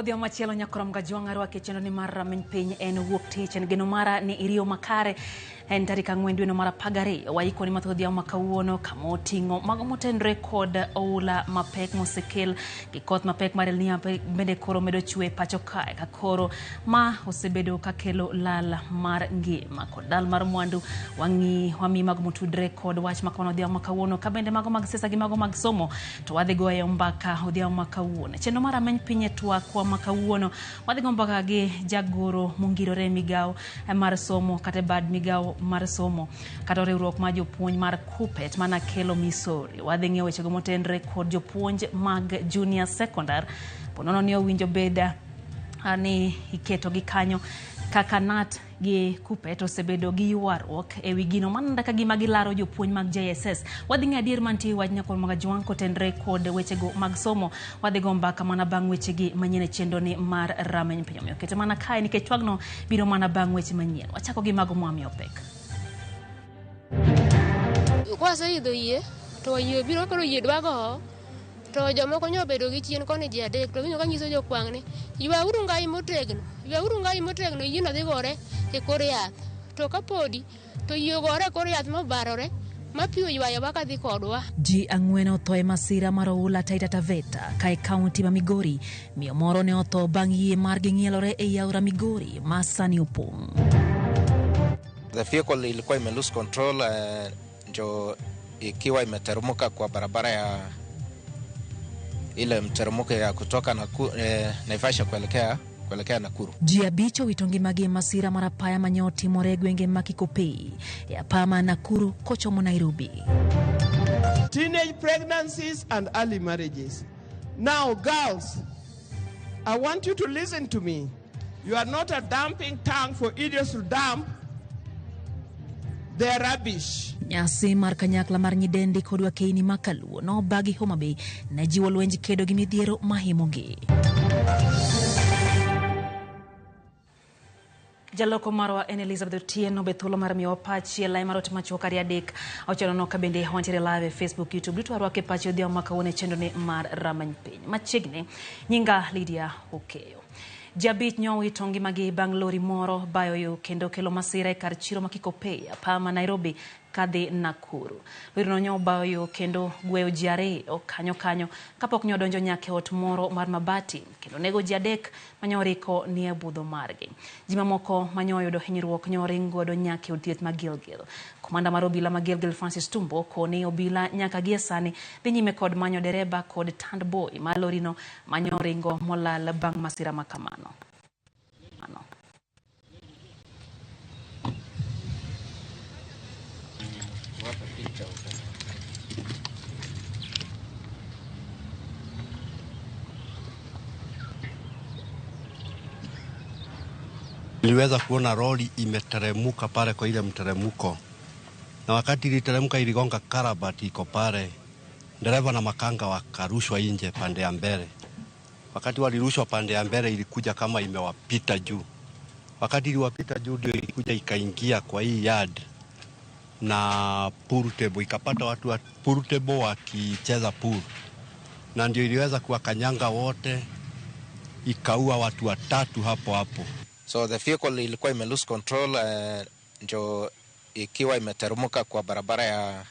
Odhiambo machielo nyakorom gajwang' arwake chendo ni mar rameny piny en wuok tich en geno mara ni iriyo makare en tarik 4 dwe mar 12 waiko ni matho odhiambo makawuono kama oting'o mago motenre kod oula mapek mosekel gi koth mapek mar El Niño bende koro medo chwe pacho kae ka koro ma osebedo kakelo lal mar ngima kod dal mar mwandu wami mago motudre kod wach makono odhiambo makawuono ka bende mago mag siasa gi mago mag somo to wadhi goyo mbaka odhiambo makawuono chendo mar rameny piny twak kwa makawuono wadhi go mbaka gi jagoro mongirore migao mar somo kata bad migao mar somo kata riwruok ma jopuonj mar Kupet mana kelo Misori wadhi ng'eyo weche go motenre kod jopuonj mag junior secondary ponono ni owinjo beda ani iketo gi kanyo kaka nat gi Kupet osebedo gi yuarruok e wigino mananda ka gima gilaro jopuonj mag JSS wadhi ng'e adier mantie wach nyakol mag jwang' kotenre kod weche go mag somo wadhi go mbaka mana bang' weche gi manyien chendo ni mar rameny piny omiyo kete mana kae nikech twagno biro mana bang' weche manyien wachako gi mago mwami opek kwa saidho yie to yie biro koro yie dwago to jomoko nyobedo gi chien koni ji adek to winjo ka nyiso jokwang' ni ywa uru ngai motegno yie no dhi gore e kor yath to kapodi to yie gore kor yath mobarore mapiyo ywayo baka dhi kodwa. Ji ang'wen otho e masira mar oula Taita Taveta kae kaunti ma Migori miyo moro ne otho bang' yie mar ging'ielore e aora Migori ma sani opong'. The vehicle ilikuwa ime lose control ndio ikiwa imeteremka kwa barabara ya ile mteremko ya kutoka Naivasha kuelekea Nakuru. Ji abicho witongi magi masira marapaya manyoti more gwenge makikopei ya pama Nakuru kochomo Nairobi. Teenage pregnancies and early marriages. Now girls, I want you to listen to me. You are not a dumping tank for idiots to dump their rubbish. Nyasi mar kanyakla mar nyidendi kod wakeini makaluo no bagi Homa Bay ne jiwo lwenj kedo gi midhiero mahimogi. Jaloko marwa en Elizabeth Otieno bethulo mar miyo pachi lai marot machokari adek ochano no ka bende wantiere live Facebook YouTube duto arwake pachi odhiambo makawuono chendo ni mar rameny piny machiegni nyinga Lydia Okeyo. Jabit nyowi tongi magi bang' lori moro bayo yo kendo kelo masira e kar chiro makikopei pama Nairobi kadhi Nakuru. Lori no nyo bayo yo kendo gweyo ji ariyo kanyo kapok nyo donjo nyake ot moro mar mabati kendo nego ji adek manyoriko ni e budho margi. Ji mamoko manyo yudo hinyruok nyoringo do nyake od thieth ma Gilgil. Komanda mar obila ma Gilgil Francis Tumbo koni obila nyaka gie sani dhi nyime kod manyo dereba kod tandboy ma lori no manyoringo molal bang' masira makamano. Niliweza kuona lori imeteremuka pale kwa ile mteremuko. Na wakati iliteremuka iligonga karabati iko pale. Dereva na makanga wakarushwa nje pande ya mbele. Wakati walirushwa pande ya mbele ilikuja kama imewapita juu. Wakati iliwapita juu ndio ilikuja ikaingia kwa hii yard na pool table ikapata watu wa pool table wakicheza pool. Na ndio iliweza kuwakanyanga wote ikaua watu 3 hapo. So the vehicle ilikuwa ime lose control ndio ikiwa imeteremka kwa barabara ya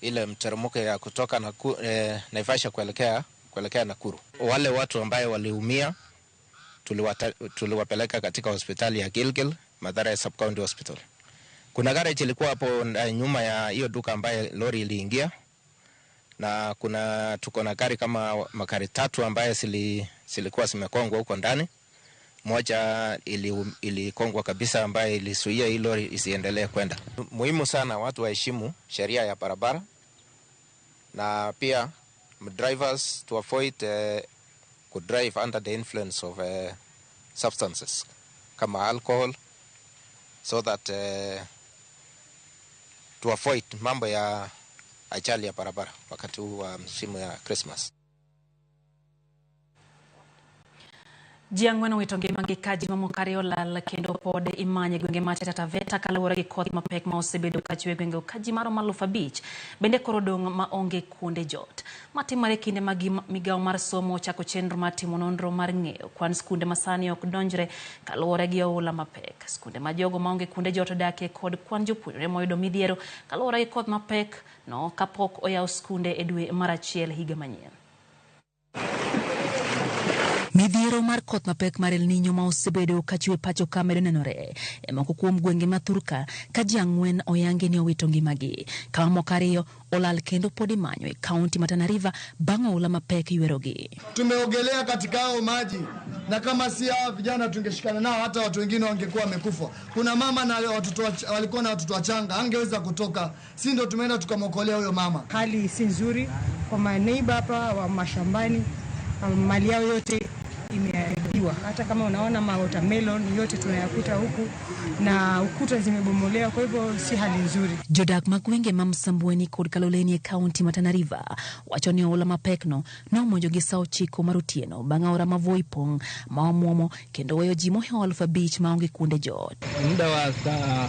ile mteremko ya kutoka Naivasha kuelekea Nakuru. Wale watu ambao waliumia tuliwapeleka katika hospitali ya Gilgil, Mathare Sub-County Hospital. Kuna garage ilikuwa hapo nyuma ya hiyo duka ambaye lori iliingia na tuko na gari kama magari 3 ambaye zilikuwa zimekongwa huko ndani. Moja ilikongwa kabisa ambaye ilisuia hii lori isiendelee kwenda. Muhimu sana watu waheshimu sheria ya barabara na pia drivers to avoid could drive under the influence of substances kama alcohol so that to avoid mambo ya ajali ya barabara wakati huu wa msimu ya Christmas. Jiangweno witonge mangi kaji mamukari olal kendo pod imanye gwenge machata Taveta kaluwore gi koth mapek ma osebedo kachwe gwenge kaji maro malufa beach bende korodong ma onge kuonde jot. Matimare kinde magi migao mar somo chako chenro matimo nonro mar ng'eyo kwan skunde masani ok donjre kaluwore gi oula mapek. Skunde ma jogo ma onge kuonde jot odakie kod kwan jopuonjre moyudo midhiero kaluwore gi koth mapek no kapok oyaw skunde e dwe mar achiel higa manyien. Midhiero mar koth mapek mar El Niño ma osebedo kachwe pacho ka medo nenore e moko kuom gwenge ma Thurka ka ji 4 oyangi ni owito ngimagi. Kama moko 2 olal kendo pod imanyo e kaunti ma Tana River bang' oula mapek ywerogi. Tumeogelea katika hao maji na kama si hao vijana tungeshikana nao hata watu wengine wangekuwa wamekufa. Kuna mama na watoto walikuwa na watoto wachanga angeweza kutoka. Si ndio tumeenda tukamokolea huyo mama. Hali si nzuri kwa maneiba hapa wa mashambani, mali yao yote imeharibiwa. Hata kama unaona watermelon yote tunayakuta huku na ukuta zimebomolewa, kwa hivyo si hali nzuri. Jodak magwenge mamsambweni kod Kaloleni e kaunti ma Tana River wacho ni oula mapekno nomonjo gi saa 9 mar otieno bang' aora ma Voi pong' ma omuomo kendo weyo ji mohingo 1000 maonge kuonde jot. Muda wa saa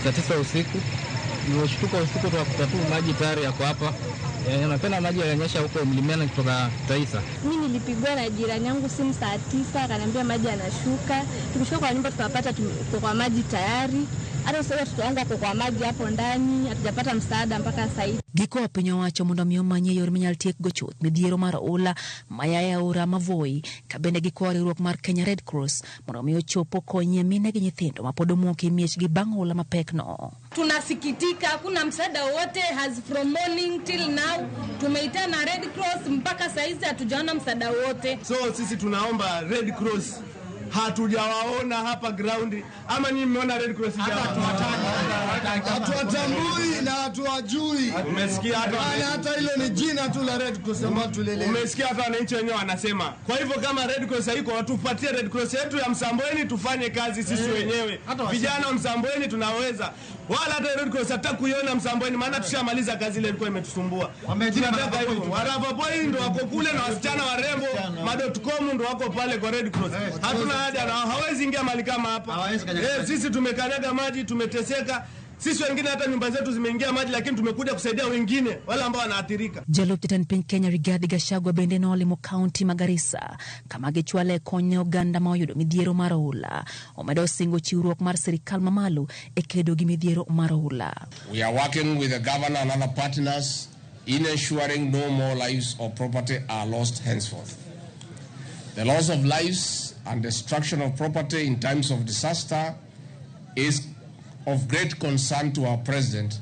9 usiku nimeshtuka usiku tukakuta tu maji tayari yako hapa. Napenda maji yanyesha huko mlimani kutoka Taisa. Mimi nilipigwa na jirani yangu simu saa 9 akaniambia maji yanashuka. Tukishuka kwa nyumba tukapata tuko kwa maji tayari. Hata sasa tutaanza kwa maji hapo ndani, hatujapata msaada mpaka sasa hivi. Giko piny owacho mondo mi omanye yor minyal tiek go chuth midhiero mar oula maya aora ma Voi ka bende giko riwruok mar Kenya Red Cross mondo mi ochopo konye mine gi nyithindo ma pod omuok e miech gi bang' oula mapek no. Tunasikitika, hakuna msaada wote has from morning till now. Tumeitana Red Cross mpaka saizi hatujaona msaada wote. So sisi tunaomba Red Cross, hatujawaona hapa ground. Ama ni mmeona Red Cross hatuwatambui na hatuwajui. Umesikia hata hilo ni jina tu la Red Cross ambalo tulelewa. Umesikia hata wananchi wenyewe wanasema. Kwa hivyo kama Red Cross haiko watupatie Red Cross yetu ya Msambweni tufanye kazi sisi wenyewe. Vijana wa Msambweni tunaweza. Wala hata Red Cross hata kuiona Msambweni maana tushamaliza kazi ile ilikuwa imetusumbua. Tunataka hivyo. Waravaboy ndo wako kule na wasichana warembo ma.com ndo wako pale kwa Red Cross. Hatuna haja na hawezi ingia mali kama hapa. Sisi tumekanyaga maji, tumeteseka. Sisi wengine hata nyumba zetu zimeingia maji lakini tumekuja kusaidia wengine wale ambao wanaathirika. Jalup Jatend Piny Kenya Rigathi Gachagua bende nolimo kaunti ma Garissa kama gichwale konyo oganda ma oyudo midhiero mar oula. Omedo singo chiwruok mar sirikal mamalo e kedo gi midhiero mar oula. We are working with the governor and other partners in ensuring no more lives or property are lost henceforth. The loss of lives and destruction of property in times of disaster is of great concern to our President,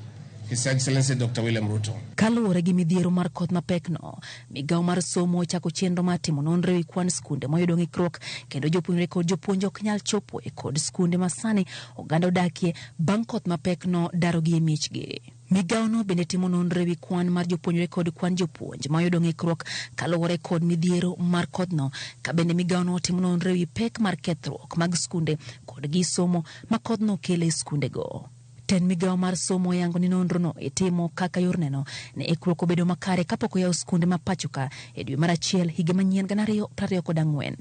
His Excellency Dr. William Ruto. Kaluwore gi midhiero mar koth mapek no, migao mar somo chako chenro matimo nonro e kwan skunde moyudo ng'ikruok kendo jopuonjre kod jopuonj ok nyal chopo e kod skunde masani oganda odakie bang' koth mapek no darogi e miechgi. Migao no bende timo nonro e kwan mar jopuonjre kod kwan jopuonj moyudo ng'ikruok kaluwore kod midhiero mar koth no ka bende migao no timo nonro e pek mar kethruok mag skunde kod gi somo ma koth no kelo e skunde go. Ten migao mar somo yango ni nonro no itimo kaka yor neno ne ikruok obedo makare kapok oyaw skunde ma pachoka e dwe mar achiel higa manyien 2024.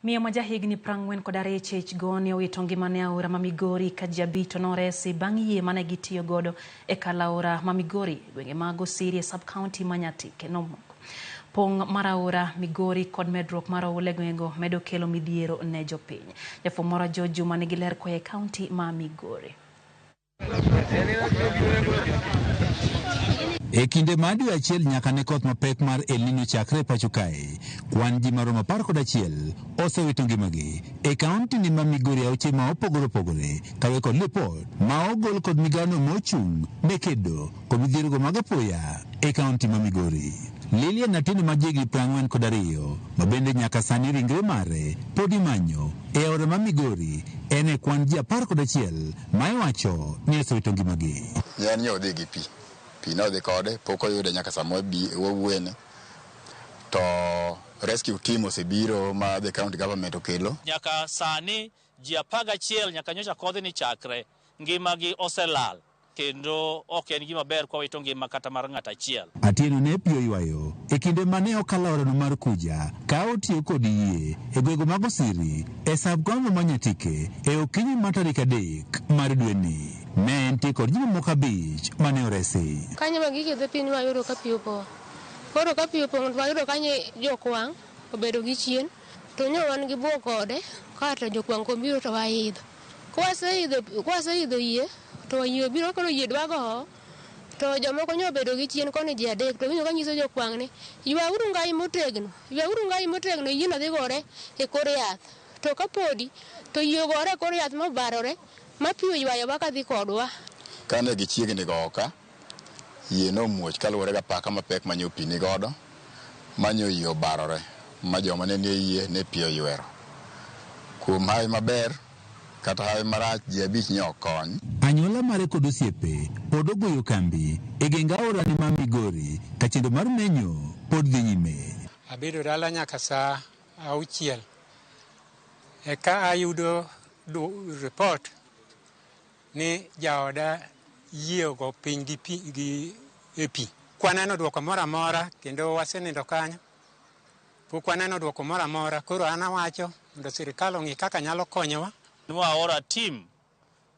Miyo ma jahigni 42 chech goni owito ngimane aora ma Migori ka ji 5 noresi bang' yie mane gitiyo godo e kala aora ma Migori gwenge mag Osirie sub-county ma Nyatike nomoko. Pong' mar aora Migori kod medruok mar oula gwengego medo kelo midhiero ne jopiny. Jafwambo moro Jojuma nigi ler koa e kaunti ma Migori. E kinde ma dwe achiel nyaka ne koth mapek mar El Niño chakre pacho kae, kwan ji maromo 11 osewito ngimagi e kaunti ni ma Migori auche ma opogore opogore kawe kod lipot ma ogol kod migano mochung' ne kedo kod midhierogo mag apoya e kaunti ma Migori. Lilian Natino ma jigni 42 ma bende nyaka sani ringre mare pod imanyo e aora ma Migori en e kwan ji 11 ma iwacho ni osewito ngimagi. Yan yodhi gi pi no dhi kode pok oyude nyaka samo bi wawuene to rescue team osebiro ma the county government okelo nyaka sani ji 11 nyaka nyocha kodhi ni chakre ngimagi oselal kendo ok en gima ber kwa wito ngima kata mar ng'at achiel. Atieno ne piyo ywayo e kinde mane okalorano mar kuja ka otiyo kod yie e gwego mag Osiri e sab-kaunti ma Nyatike e okinyi mar tarik 3 mar dweni. Ne entie kod jima moko 5 mane oresi. Kanyo ma gikidhe piny wayudo ka piyo po. Koro ka piyo po wayudo kanyo jokwang' obedo gi chien to nyo wan gi buo kode kata jokwang' kombiro to waidho. Kwaseidho yie to yie biro koro yie dwago to jomoko nyo bedo gi chien koni ji 3 to winjo ka nyiso jokwang' ni ywauru ngai motegno yie no dhi gore e kor yath to ka podi to yie gore e kor yath mabarore ma piyo ywayo baka dhi kodwa. Kane gichiegni go ka yie no muoch kaluwore ga paka mapek manyo pi ni godo manyo yie obarore ma joma ne nie yie ne piyo ywero. Kuom hawi maber kata hawi marach ji 5 nyo kony. Anyuola mare kod osiepe pod ogoyo kambi e genga orani ma Migori ka chendo mar menyo pod dhi nyime. Abedo dala nyaka saa 6 eka ayudo report ni jaoda yiego piny gi pi. Kwaneno dwoko moro amora kendo wasenindo kanyo. Pok waneno dwoko moro amora, koro an awacho mondo sirikal ong'i kaka nyalo konyowa. Waora team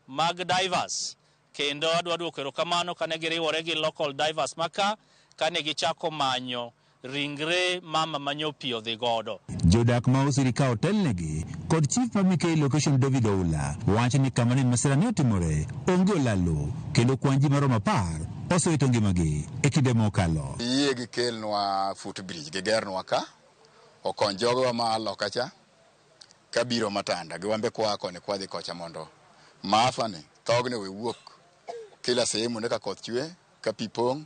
mag divers kendo adwa dwoko erokamano kane giriwore gi local divers maka kane gichako manyo ringre mama manyo pi odhi godo. Jodak ma Osiri ka otelnegi kod chief ma Mikei location David Oula wacho ni kama ne masira ne otimore onge olalo kendo kwan ji maromo 10 osewito ngimagi e kinde mokalo. Yie gikelnwa footbridge gigernwa ka okony jogo ma loka cha kabiro matanda giwambe kwa kone kwadhi kocha mondo maafa ni thogne we wuok kila sehemu ne ka koth chwe ka pi pong'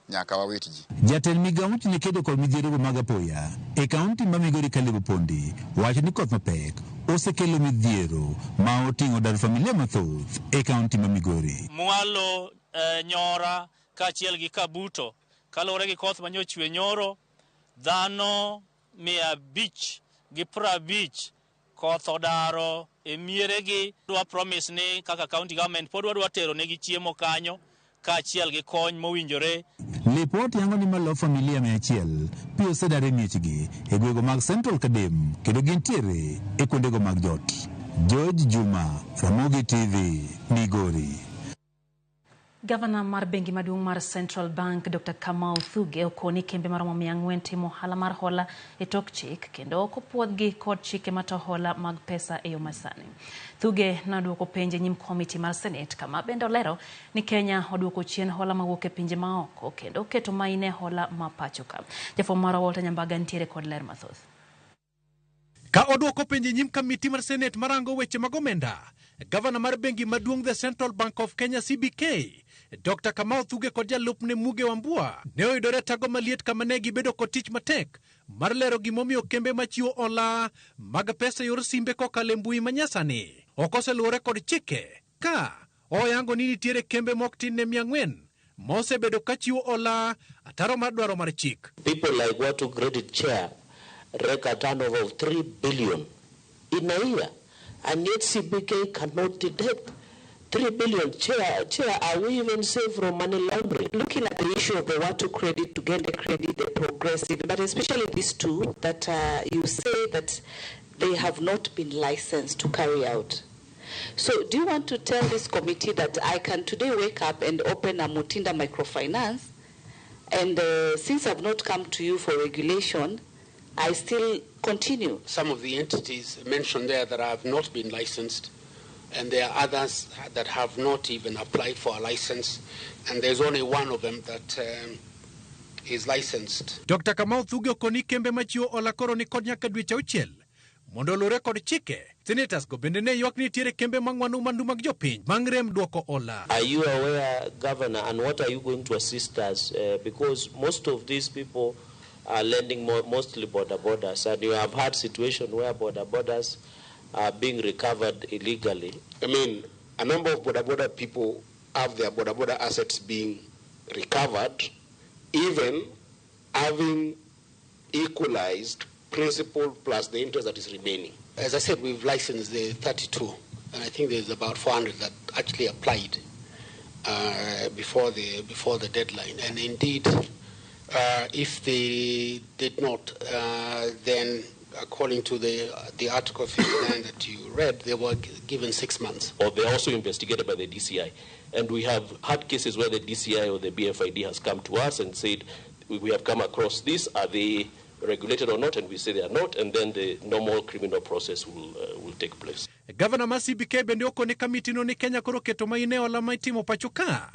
nyaka wawit ji. Jatend migawo ne kedo kod midhierego mag apoya e kaunti ma Migori Kalibu Pondi wacho ni koth mapek osekelo midhiero ma oting'o dar familia mathoth e kaunti ma Migori. Mwalo Nyora kaachiel gi Kabuto kaluwore gi koth manyochwe nyoro dhano 550 koth odaro e mieregi. Dwa promise ni kaka county government pod wadwa tero negi chiemo kanyo kaachiel gi kony mowinjore. Lipot yango ni malo familia 100 piyo sedare miechgi e gwego mag Central Kadem kendo gintiere e kuondego mag jot. George Juma, Ramogi TV, Migori. Gavana mar bengi maduong' mar Central Bank Dr. Kamau Thuge okoni kembe maromo 400 timo ohala mar hola e tok chik kendo okopuodhgi kod chike mato hola mag pesa e yo masani. Thuge nodwoko penje nyim komiti mar Senate kama bende olero ni Kenya odwoko chien hola mawuok e pinje maoko kendo keto maine hola ma pachoka. Jafwambo mar Walter Nyambaga ntiere kod ler mathoth. Ka odwoko penje nyim komiti mar Senate marango weche mag omenda, Gavana mar bengi maduong' The Central Bank of Kenya CBK Dr. Kamau Thuge kod jalupne Muge Wambua ne oyudore tago maliet kama ne gibedo kod tich matek mar lero gimomiyo kembe machiwo hola mag pesa yor simbe kokalo e mbui manyasani ok oseluwore kod chike ka oyango ni nitiere kembe mok tin ne 400 mosebedo ka chiwo hola ataro mar dwaro mar chik. People like Watu Credit Chair record turnover of 3 billion in a year, and yet CBK cannot detect 3 billion. Chair, are we even safe from money laundering? Looking at the issue of the Watu credit, to get the credit, the progressive, but especially these two that you say that they have not been licensed to carry out. So do you want to tell this committee that I can today wake up and open a Mutinda microfinance, and since I've not come to you for regulation, I still continue? Some of the entities mentioned there that have not been licensed, and there are others that have not even applied for a license, and there's only one of them that is licensed. Dr. Kamau Thuge okoni kembe machiwo hola koro ni kod nyaka dweche 6 mondo lure kod chike. Senators go bende ne ywak ni tiere kembe mang'wano mandu mag jopiny mangrem dwoko hola. Are you aware, Governor, and what are you going to assist us? Because most of these people are lending mostly border borders, and you have had situation where border borders are being recovered illegally. I mean, a number of border people have their border assets being recovered, even having equalized principal plus the interest that is remaining. As I said, we've licensed the 32, and I think there's about 400 that actually applied. before the deadline. And indeed, if they did not, then according to the Article 59 that you read, they were given 6 months. Or they're also investigated by the DCI. And we have had cases where the DCI or the BFID has come to us and said, we have come across this, are they regulated or not? And we say they are not, and then the normal criminal process will take place. Governor CBK bende okone kamiti no ni Kenya koro keto maine olama itimo pachoka.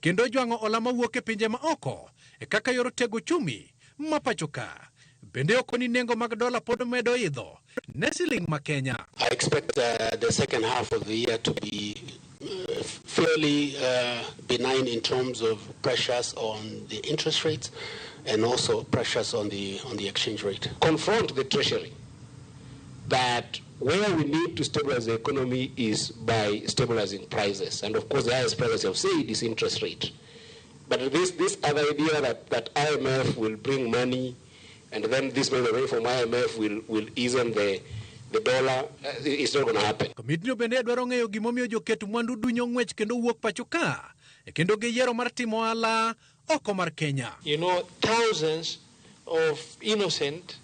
Kendo jwango olama wuok e pinje ma oko. Kaka yoro tego chumi ma pachoka. Bende okoni nengo mag dola pod medo idho. Ne siling ma Kenya. I expect the second half of the year to be fairly benign in terms of pressures on the interest rates and also pressures on the exchange rate. Confront the Treasury that where we need to stabilize the economy is by stabilizing prices. And of course, the highest prices have said is interest rate. But this other idea that IMF will bring money and then this money from IMF will ease on the dollar, it's not going to happen. Komiti no bende dwaro ng'eyo gimomiyo joket mwandu dunyo ng'wech kendo wuok pachoka. Kendo giyiero mar timo ohala oko mar Kenya. You know, thousands of innocent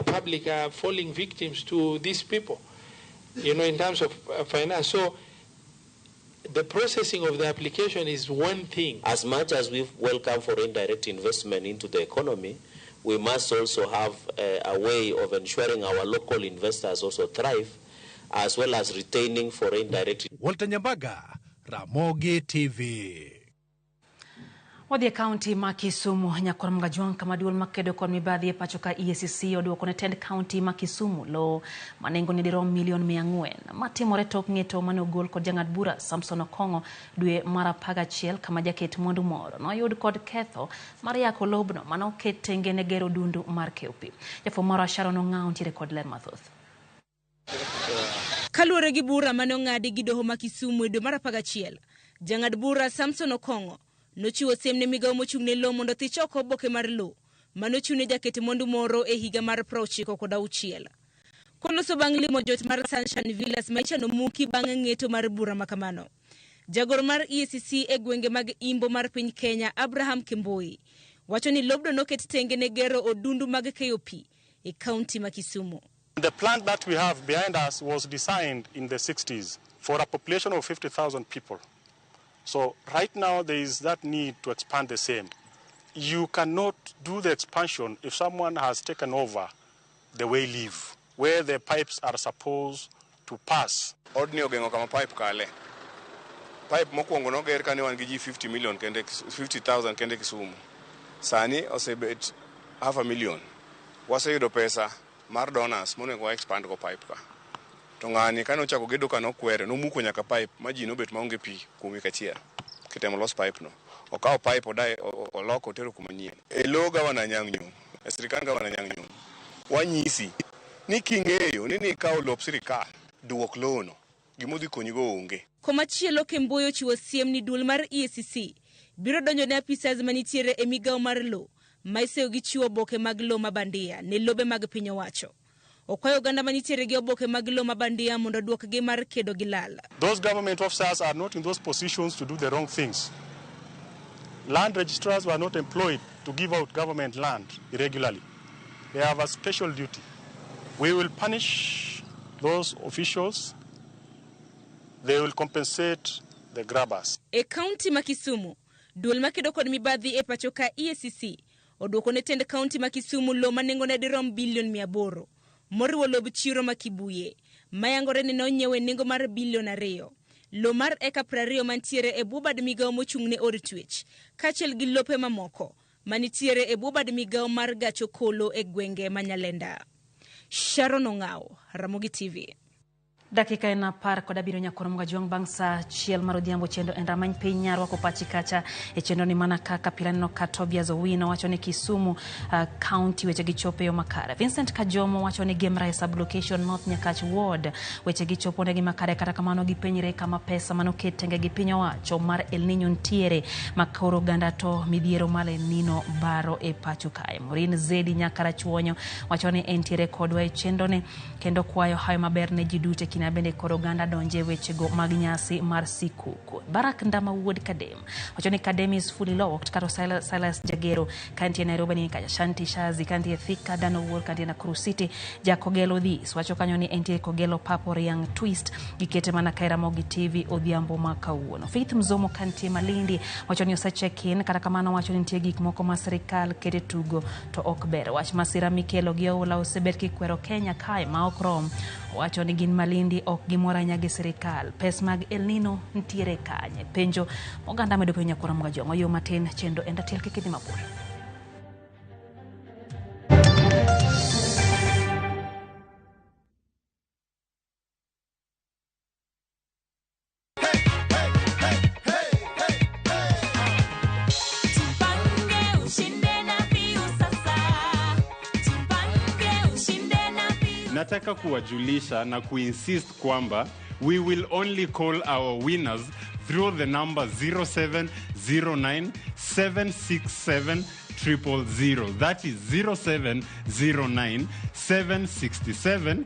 public are falling victims to these people, you know, in terms of finance. So the processing of the application is one thing. As much as we welcome foreign direct investment into the economy, we must also have a way of ensuring our local investors also thrive, as well as retaining foreign direct. Walter Nyambaga, Ramogi TV. Wadhi kaunti ma Kisumu nyakor mgajuang kama duol makedo kod mibadhi e pachoka EACC oduoko ne tend kaunti ma Kisumu lo manengo ni dirom milion 400 matimore tok ng'eto mane ogol kod jang'ad bura Samson Okongo dwe mar 11 kama jaket mwandu moro noyud kod ketho mar yako lobno mane oket tenge ne gero dundu mar KOP. Jafo moro Sharon Ong'ao ntiere kod ler mathoth. Kaluwore gi bura mane ong'adi gi doho ma Kisumu dwe mar 11, jang'ad bura Samson Okongo nochiwo siem ne migawo mochung' ne lo mondo thich oko oboke mar lo manochune jakete mwandu moro e higa mar 96. Koloso bang' limo jot mar Sunshine Villas maichano muki bang' ng'eto mar bura makamano. Jagoro mar EACC e gwenge mag Imbo mar piny Kenya Abraham Kimboi wacho ni lobno noket tenge ne gero odundu mag KOP e kaunti ma Kisumu. The plant that we have behind us was designed in the 60s for a population of 50,000 people. So right now there is that need to expand the same. You cannot do the expansion if someone has taken over the way live, where the pipes are supposed to pass. Ordinary ogengo kama pipe kale. Pipe mokwongo no ger kane wan gi 50 million kende 50,000 kende Kisumu. Sani osebet 500,000. Waseyudo pesa mar donors monego expand go pipe ka. To ng'ani kane ochako gedo kano kwere no muko nyaka pipe ma ji nobet maonge pi kuom wik achiel. Kitemo los pipe no. Okawo pipe odai oloko tero kuma nyien. E lo gavana Anyang' Nyong'o, e sirikal gavana Anyang' Nyong'o. Wanyisi ni king'eyo ni kawo lop sirikal duok lono gimodhi konyigo onge. Komachielo Kemboyo chiwo siem ni duol mar EACC biro donjo ne apisas manitiere e migawo mar lo maiseo gi chiwo oboke mag lo mabandia ne lobe mag piny owacho. Okwayo oganda manitiere gi oboke mag lo mabandia mondo duokgi mar kedo gi lal. Those government officers are not in those positions to do the wrong things. Land registrars were not employed to give out government land irregularly. They have a special duty. We will punish those officials. They will compensate the grabbers. E kaunti ma Kisumu, duol makedo kod mibadhi e pachoka EACC oduoko ne tend kaunti ma Kisumu lo manengo ne dirom bilion 800. Moriwo lob chiro ma Kibuye, mayangore ne nonyiewe nengo mar bilion 2. Lo mar eka 20 mantiere e bubad migawo mochung' ne od twech, kaachiel gi lope mamoko manitiere e bubad migawo mar gacho kolo e gwenge ma Nyalenda. Sharon Ong'ao, Ramogi TV. Dakika ena par kod abiro nyakoro mgajuang bang' sa chiel mar odhiambo chendo en ramany piny nyarwa ko pachi kacha e chendo ni mana kaka pilaneno ka Tobias Owino wacho ni Kisumu county weche gichopo yo makare. Vincent Kajomo wacho ni Gemra sublocation North Nyakach ward weche gichopo ne gi makare kata kamano gipenyre kama pesa manoket tenge gi piny owacho mar El Niño ntiere makoro ganda to midhiero mar El Nino baro e pacho kae. Morin Zedi Nyakara Chuonyo wacho ni entiere kodwa e chendo ne kendo kwayo hayo maber ne jidute na bende koro oganda donje wechego mag nyasi mar sikuku. Barak Ndama wuod Kadem wacho ni Kadem is fully locked. Karo Silas Jagero kantie Nairobi ni kaja Shanti Shazi kantie Thika Dano Wuor kantie Nakuru City Jakogelo This wacho kanyo ni entie Kogelo Papo Young Twist gikete mana ka RAMOGI TV odhiambo makawuono. Faith Mzomo kantie Malindi wacho ni osecheck-in kata kamano wacho ni nitie gik moko ma sirikal kete tugo to ok ber. Wach masira mikelo gi oula osebet kikwero Kenya kae ma ok rom. Wacho ni gin Malindi ok gimora nyagi sirikal. Pes mag El Nino ntiere kanye. Penjo oganda medo penja kura mga jongo yo matin chendo enda tiel kikidhi mabur. Nataka kuwajulisha na kuinsist kwamba we will only call our winners through the number 0709-767-000. That is 0709-767-000.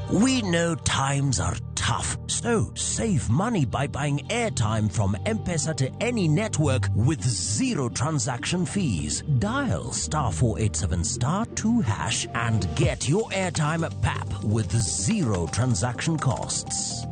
We know times are tough, so save money by buying airtime from M-Pesa to any network with zero transaction fees. Dial *487*2# and get your airtime PAP with zero transaction costs.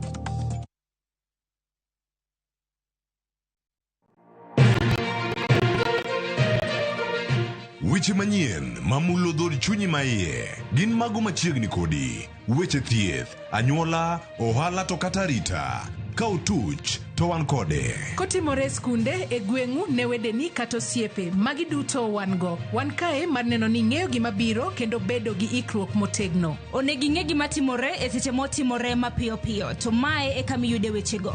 Weche manyien mamulo dhod chunyi maiye gin mago machiegni kodi. Weche thieth, anyuola, ohala to kata rita. Ka otuch to wan kode. Kotimore skunde e gweng'u ne wedeni kata osiepe magi duto wan go. Wan kae mar neno ni ng'eyo gima biro kendo bedo gi ikruok motegno. Onegi ng'e gima timore e seche motimore mapiyo piyo. To mae e kamiyude wechego.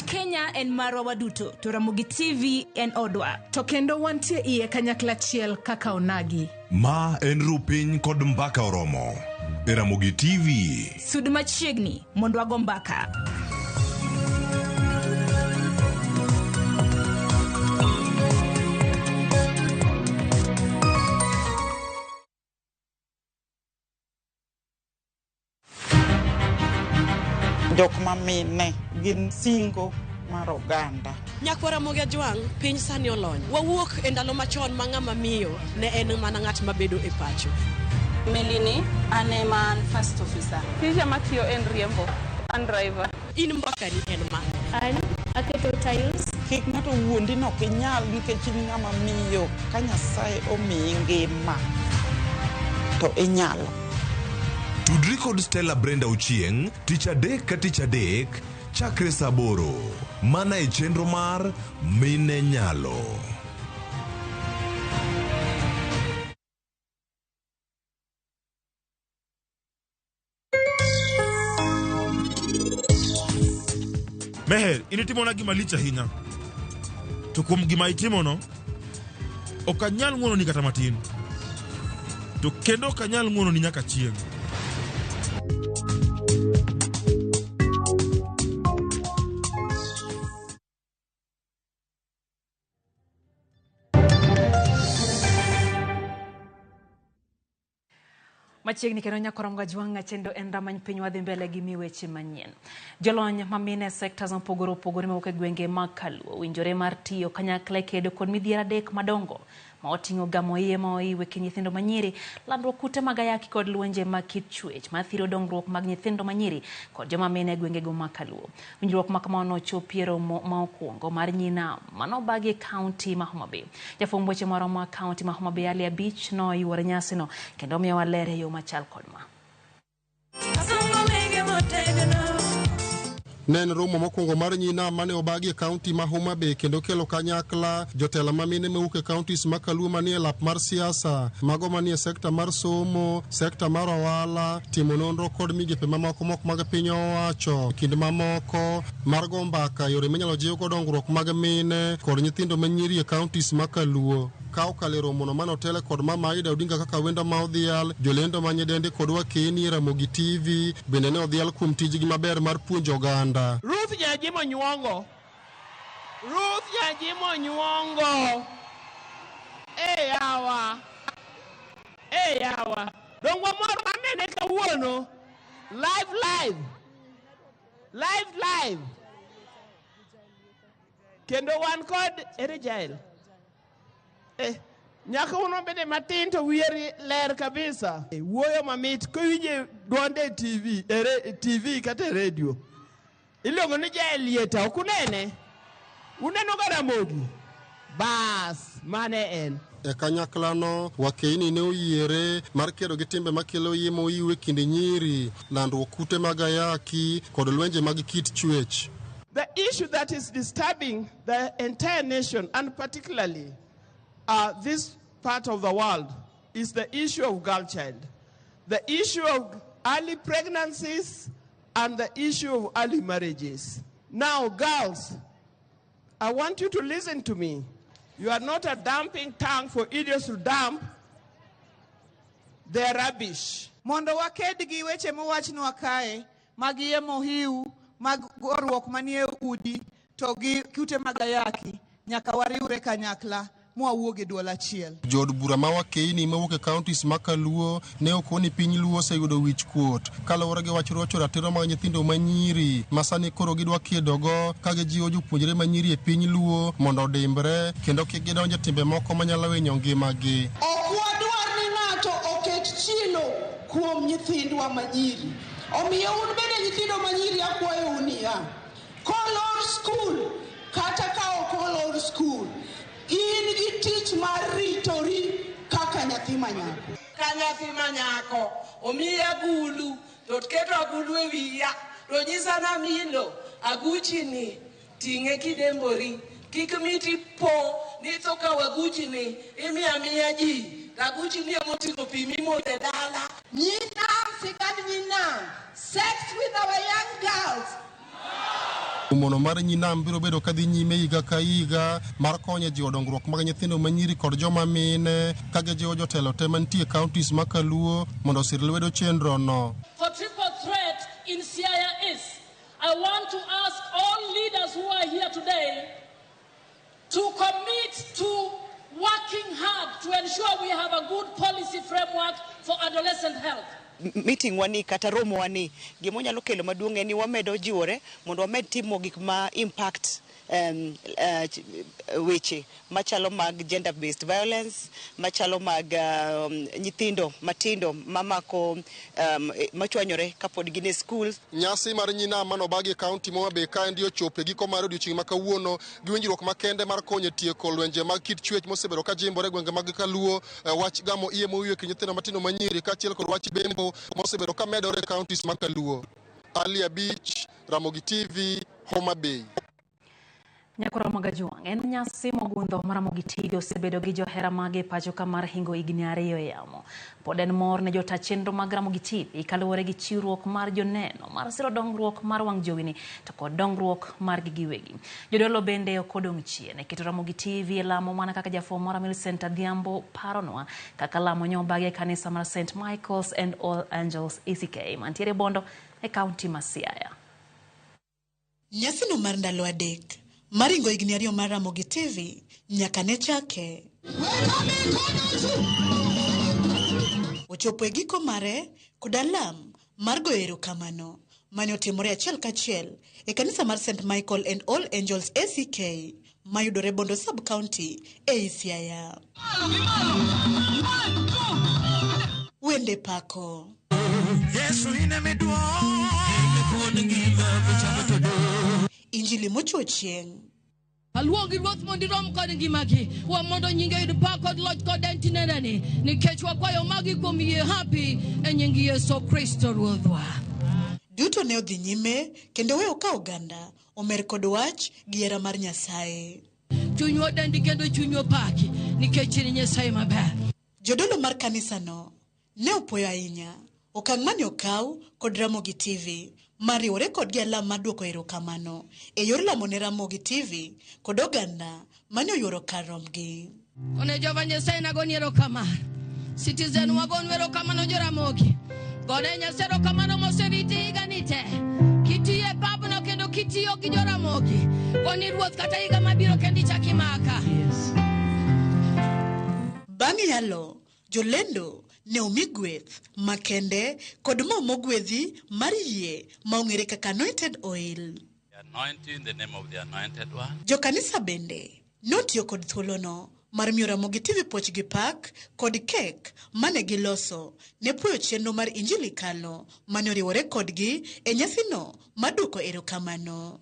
Kenya en marwa waduto to RAMOGI TV en odwa to kendo wantie iye kanyakla achiel kaka onagi. Ma en rupiny kod mbaka oromo e RAMOGI TV. Sud machiegni mondo wago mbaka. Jok mamine gin singo mar oganda. Nyakwara moga jwang piny sani olony. Wawuok e ndalo machon ma ng'ama miyo ne en mana ng'at mabedo e pacho. Melini ane man first officer. Tija matiyo en riembo, an driver. In mbaka ni en ma. An aketo tiles. Kik ng'ato wuondi no kinyal nikech in ng'ama miyo ka Nyasaye omiyi ngima to inyalo. Tudri kod Stella Brenda Uchieng, tich adek ka tich adek, chakre saa 8, mana e chenro mar Mine Nyalo. Meher, initimo na gima licha hinya. To kuom gima itimo no, okanyal ng'uono ni kata matin. To kendo okanyal ng'uono ni nyaka chieng'. Machiegni kendo nyakorom ga jwanga chendo en ramany piny wadhi mbele gi miweche manyien. Jolony mamine sekta mopogore opogore mawuok e gwenge mag Kaluo winjore mar tiyo kanyakla kedo kod midhiero adek madongo ma oting'o gamo iye ma oiwe ki nyithindo manyiri, landruok kute mag ayaki kod lwenje mag kit chwech mathiro dongruok mag nyithindo manyiri kod joma mine e gwengego mag Kaluo. Winjruok ma kamano chopi romo ma okwongo mar nyina manobagi e kaunti ma Homa Bay. Jafwamb weche moro ma kaunti ma Homa Bay Ali Abich noyuoro nyasino kendo miyo walere yo machal kod ma. Nen romo mokwongo mar nyina mane obagi e kaunti ma Homa Bay kendo kelo kanyakla jotelo mamine mawuok e kauntis ma Kaluo manie lap mar siasa, mago manie sekta mar somo, sekta mar ohala, timo nonro kod migepe mamoko mag piny owacho, kinde mamoko mar go mbaka yore minyalo jiwgo dongruok mag mine kod nyithindo manyiri e kauntis ma Kaluo. ka okale romono mano tele kod mama Aida Odinga kaka wendo ma odhial jolendo manyedende kod wakeni Ramogi TV bende ne odhial kuom tijgi maber mar puonjo oganda. Ruth Nyajimo nyuongo yawa dongwa moro anene kawuono live kendo wan kod Erijael nyaka uno bende matin to wieri ler kabisa wuoyo mamit kowinje duonde TV kata radio iluongo ni Jaelieta okunene uneno ga Ramogi bas mane en e kanyaklano wakeni ne oyiere mar kedo gi timbe makelo yemo iwe kind nyiri landruok kute mag ayaki kod lwenje mag kit chwech. The issue that is disturbing the entire nation and particularly this part of the world is the issue of girl child, the issue of early pregnancies and the issue of early marriages. Now girls, I want you to listen to me. You are not a dumping tank for idiots to dump their rubbish. Mondo waked gi weche mowachnwa kae mag yemo hiu mag goruok manie udi to gi kute mag ayaki nyaka wariwre kanyakla mwawuog e duol achiel. Jod bura ma wakeni mawuok e counties makaluo ne okoni piny luo oseyudo wich kuot kaluwore gi wach rocho ratiro mag nyithindo manyiri masani koro gidwa kedogo ka gijiwo jopuonjre manyiri e piny luo mondo odimbre kendo kik gidonj e timbe moko manyalo winyo ngimagi. Ok wadwar ni ng'ato oket chilo kuom nyithindwa manyiri. Omiyo un bende nyithindo manyiri akwayo unia kolor skul kata ka okolor skul in gi tich mar ritori kaka nyathi manyako. Ka nyathi manyako omiya agulu to keto agulu e wiya to nyisa na milo aguchi ni ting'e kidembori kik miti po ni to ka waguchi ni imiya ji aguchi ni emoting'o pi mimodhe dala. Nyinam sikad nyinam sex with our young girls. Umono mar nyinam biro bedo kadhi nyime higa ka higa mar konyo jiwo dongruok mag nyithindo manyiri kod joma mine ka gijiwo jotelo te mantie counties makaluo mondo osir lwedo chenro no. For triple threat in Siaya East, I want to ask all leaders who are here today to commit to working hard to ensure we have a good policy framework for adolescent health. Meeting wani kata romo wani gimonyalo kelo maduong' en ni wamedo jiwore mondo wamed timo gik ma impact weche machalo mag gender based violence machalo mag nyithindo matindo mamako machwanyore kapod gin e schools. Nyasi mar nyinam mano bagi county mo be ka ndio chope giko mar odiochieng' makawuono gi winjruok makende mar konyo tieko lwenje mag kit chwech mosebedo ka jimbore gwenge mag kaluo wach gamo iye mowiyo ki nyithindo matindo manyiri kaachiel kod wach bembo mosebedo ka medore counties makaluo. Ali Beach, Ramogi TV, Homa Bay. Nyakoro magajuang en nyasi mogundho mar Ramogi TV osebedo gi johera mage pacho ka mar hingo higni ariyo yamo. Pod en mor ne jota chenro mag Ramogi TV kaluwore gi chiwruok mar joneno mar siro dongruok mar wang' jowini to kod dongruok mar giwegi. Jodolo bende okodong' chien e keto Ramogi TV e lamo mana kaka jafwambo mar Millicent Adhiambo paronwa kaka lamo nyobage kanisa mar St. Michael's and All Angels ECK mantiere Bondo e kaunti ma Siaya. Nyasi no mar ndalo adek maringo higni ariyo mar Ramogi TV nyaka ne chake. Ochopo e giko mare kod alam mar goyo erokamano mane otimore achiel kachiel e kanisa mar St. Michael and All Angels ECK mayudore Bondo sub-county e Siaya. Wende pako Injili mochuo chieng'. Aluongi ruoth mondo irom kod ngimagi wamondo nyinge yud pak kod loch kod entineneni nikech wakwayo magi kuom yie hapi e nying Yesu Kristo ruodhwa. Duto ne odhi nyime kendo weyo ka oganda omer kod wach gi hera mar Nyasaye. Chunywa dendi kendo chunywa paki nikech in Nyasaye maber. Jodolo mar kanisa no ne opoyo ahinya okang' mane okaw kod Ramogi TV mariwore kod gi alam mar duoko erokamano e yor lamo ne Ramogi TV kod oganda mane oyuoro kar romgi. Kone Jehova Nyasaye nagoni erokamano. Citizen wagon erokamano joramogi. Gone Nyasaye erokamano moseriti higa nite. Kitiye babno kendo kitiyo gi joramogi. Goni ruoth kata higa mabiro kendi chakimaka. Yes. Bang' yalo, jolendo ne omi gweth makende kod mo mogwedhi mar yie maong'ere kaka anointed oil. Anointing in the name of the anointed one. Jokanisa bende notiyo kod thuolono mar miyo Ramogi TV poch gi pak kod kek mane giloso ne puoyo chenro mar Injili kalo mane oriwore kodgi e nyasino maduoko erokamano.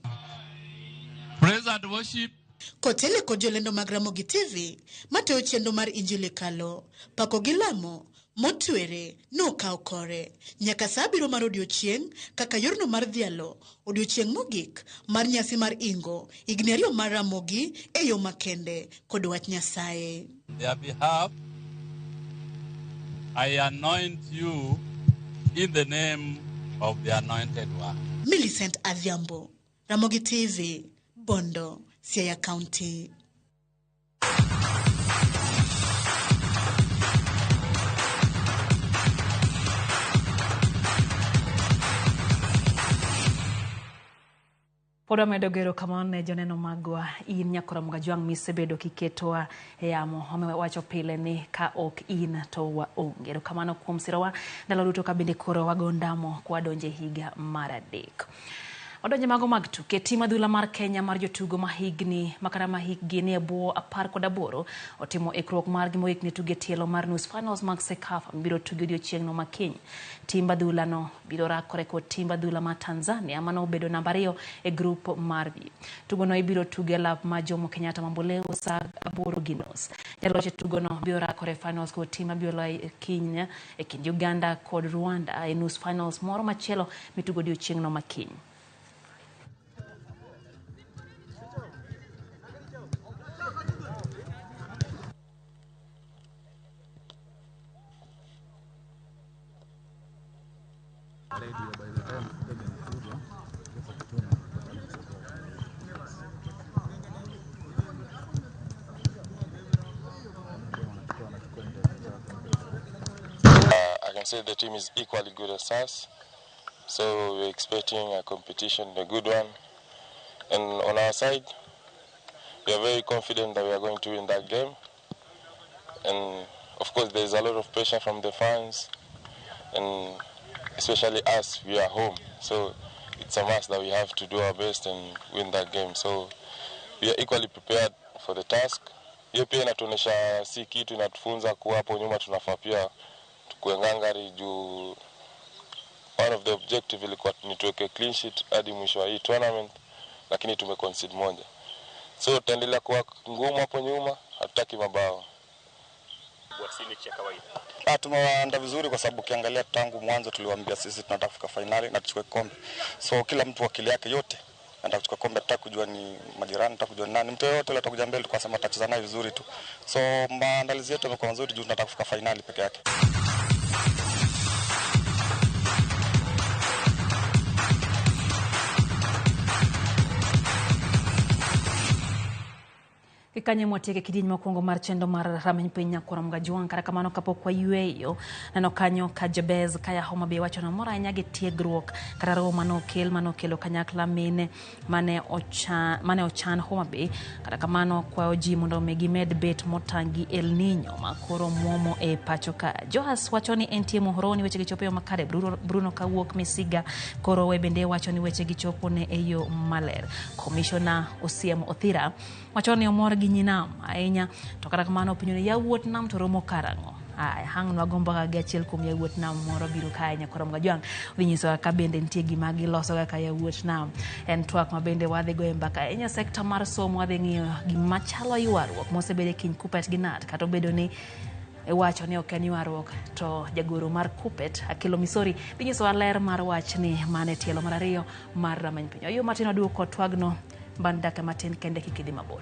Praise and worship. Kotele kod jolendo mag Ramogi TV mateo chenro mar Injili kalo pako gi lamo motwere nokawo kore nyaka sa abiro mar odiochieng' kaka yorno mar dhialo odiochieng' mogik mar nyasi mar ingo higni 2 mar Ramogi e yo makende kod wach Nyasaye. On their behalf, I anoint you in the name of the anointed one. Millicent Adhiambo, Ramogi TV, Bondo, Siaya County. Poda medo gero kamano ne joneno magwa in nyakora mgajwang' misebedo kiketowa e yamo wacho pile ni ka ok in to waonge. Gero kamano kuom sirowa ndalo duto ka bende koro wagondamo kwa donje higa mar 3. Odonje mago mag tuke tim adhula mar Kenya mar jotugo mahigni makara mahigni ne bwo 18 otimo ikruok mar gi moik ne tuge tielo mar nus finals mag Sekafa biro tugo odiochieng' no makiny. Tim adhula no biro rakore kod tim adhula ma Tanzania mano bedo namba 2 e grup mar B. Tugo no ibiro tuge lab ma Jomo Kenyatta Mamboleo sa 8 gi nus. Jaloch tugo no biro rakore finals kod tim abiola Kenya e kind Uganda kod Rwanda e nus finals moro machielo mitugo odiochieng' no makiny. I can say the team is equally good as us, so we're expecting a competition, a good one. And on our side, we are very confident that we are going to win that game. And of course, there's a lot of pressure from the fans, and especially us, we are home. So it's a must that we have to do our best and win that game. So we are equally prepared for the task. Hiyo pia inatuonesha si kitu, inatufunza kuwa hapo nyuma tunafaa pia tukue ngangari juu one of the objective ilikuwa ni tuweke clean sheet hadi mwisho wa hii tournament, lakini tumeconcede moja. So tutaendelea kuwa ngumu hapo nyuma, hatutaki mabao. Wasini cha kawaida. Tumewaandaa vizuri kwa sababu ukiangalia tangu mwanzo tuliwaambia sisi tunataka kufika finali na tuchukue kombe. So kila mtu akili yake yote anataka kuchukua kombe, tutaka kujua ni majirani, tutaka kujua nani. Mtu yote atakuja mbele tukasema tutacheza naye vizuri tu. So maandalizi yetu yamekuwa mazuri juu tunataka kufika finali peke yake. Kikanye mwateke kidiny mokwongo mar chendo mar rameny piny nyakora mgajwang' kata kamano kapok wayueyo neno kanyo ka Jabez kaya Homa Bay wacho na mora ahinya gi tiegruok kata romo manokelo kanyakla mine mane ochan Homa Bay kata kamano kwayo ji mondo gimed bet motangi El Nino makoro muomo e pacho ka. Johas wacho ni entie mohoroni weche gichopo yo makare. Bruno kawuok Misiga koro webende wacho ni weche gichopo ne eyo maler. Commissioner Osiem Othira wacho ni omor gi nyinam ahinya to kata kamano pinyone yawuot nam to romo karang'o. Hang nwagombo ga achiel kuom yawuot nam moro biro kae nyakora mgajwang' winyiso ka bende nitie gima giloso ga ka yawuot nam. En twak ma bende wadhi go e mbaka enya sekta mar somo wadhi ng'iyo gima chalo ywaruok mosebede kiny Kupet gi Nat kata obedo ni wacho ni ok en ywaruok to jagoro mar Kupet Akelo Misori winyiso ler mar wach ni mane tielo mar 2 mar rameny piny. Yo matin aduoko twagno bandaka matin kende kikidhi mabor.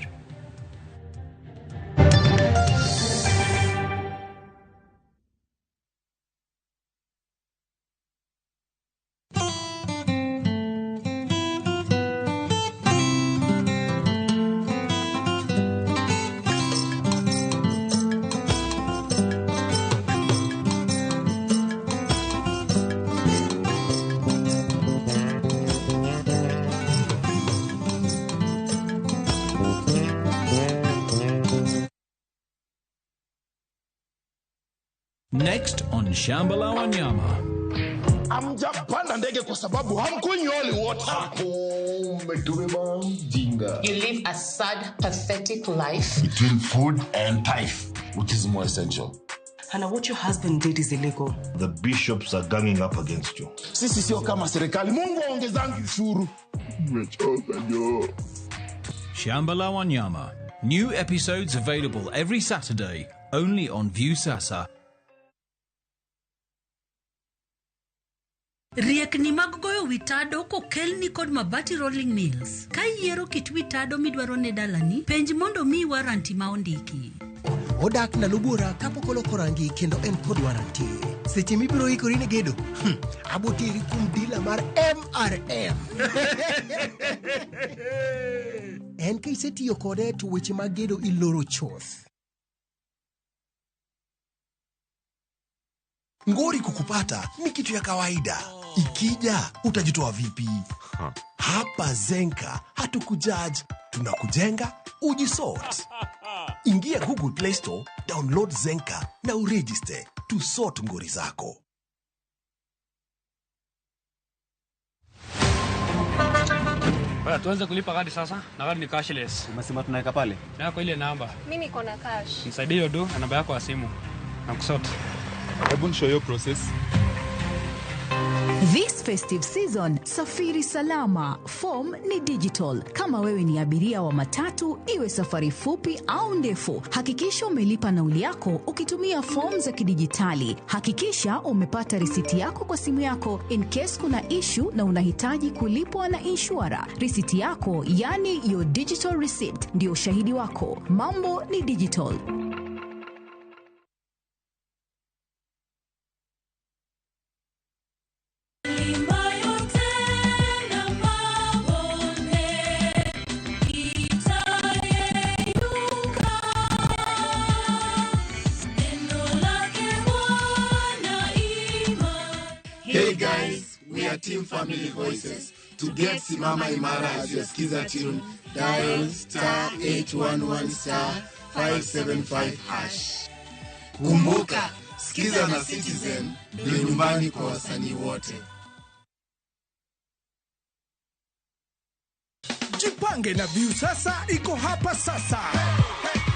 Shamba la Wanyama. Hamjapanda ndege kwa sababu hamkunyoli wote. You live a sad, pathetic life. Between food and tithe, which is more essential. Hana, what your husband did is illegal. The bishops are ganging up against you. Sisi sio kama serikali. Mungu aongezangi ushuru. Shamba la Wanyama. New episodes available every Saturday, only on Viusasa. Riekni mag goyo witado kokelni kod Mabati Rolling Mills. Ka yiero kit witado midwaro ne dalani, penj mondo mi waranti ma ondiki. Odak na lubura kapok oloko rangi kendo en kod waranti. Seche mibiro ikori ne gedo, abotiri kum dila mar MRM. En ka isetiyo kode to weche mag gedo iloro choth. Ngori kukupata ni kitu ya kawaida. Ikija utajitoa vipi? Hapa Zenka hatukujudge, tunakujenga ujisort. Ingia Google Play Store, download Zenka na uregister to sort ngori zako. Baya, tuanze kulipa kadi sasa. Na kadi ni cashless. Umesema tunaweka pale? Na kwa ile namba. Mimi niko na cash. Nisaidie hiyo do na namba yako ya simu. Na kusort. Hebu nishow your process. This festive season, safiri salama. Form ni digital. Kama wewe ni abiria wa matatu, iwe safari fupi au ndefu, hakikisha umelipa nauli yako ukitumia form za kidijitali. Hakikisha umepata risiti yako kwa simu yako in case kuna issue na unahitaji kulipwa na insurer. Risiti yako, yani your digital receipt, ndio ushahidi wako. Mambo ni digital. Hey guys, we are Team Family Voices. To get Simama Imara as your skiza tune, dial *811*575#. Kumbuka, skiza na Citizen ndio nyumbani kwa wasanii wote. Jipange na Viusasa iko hapa sasa.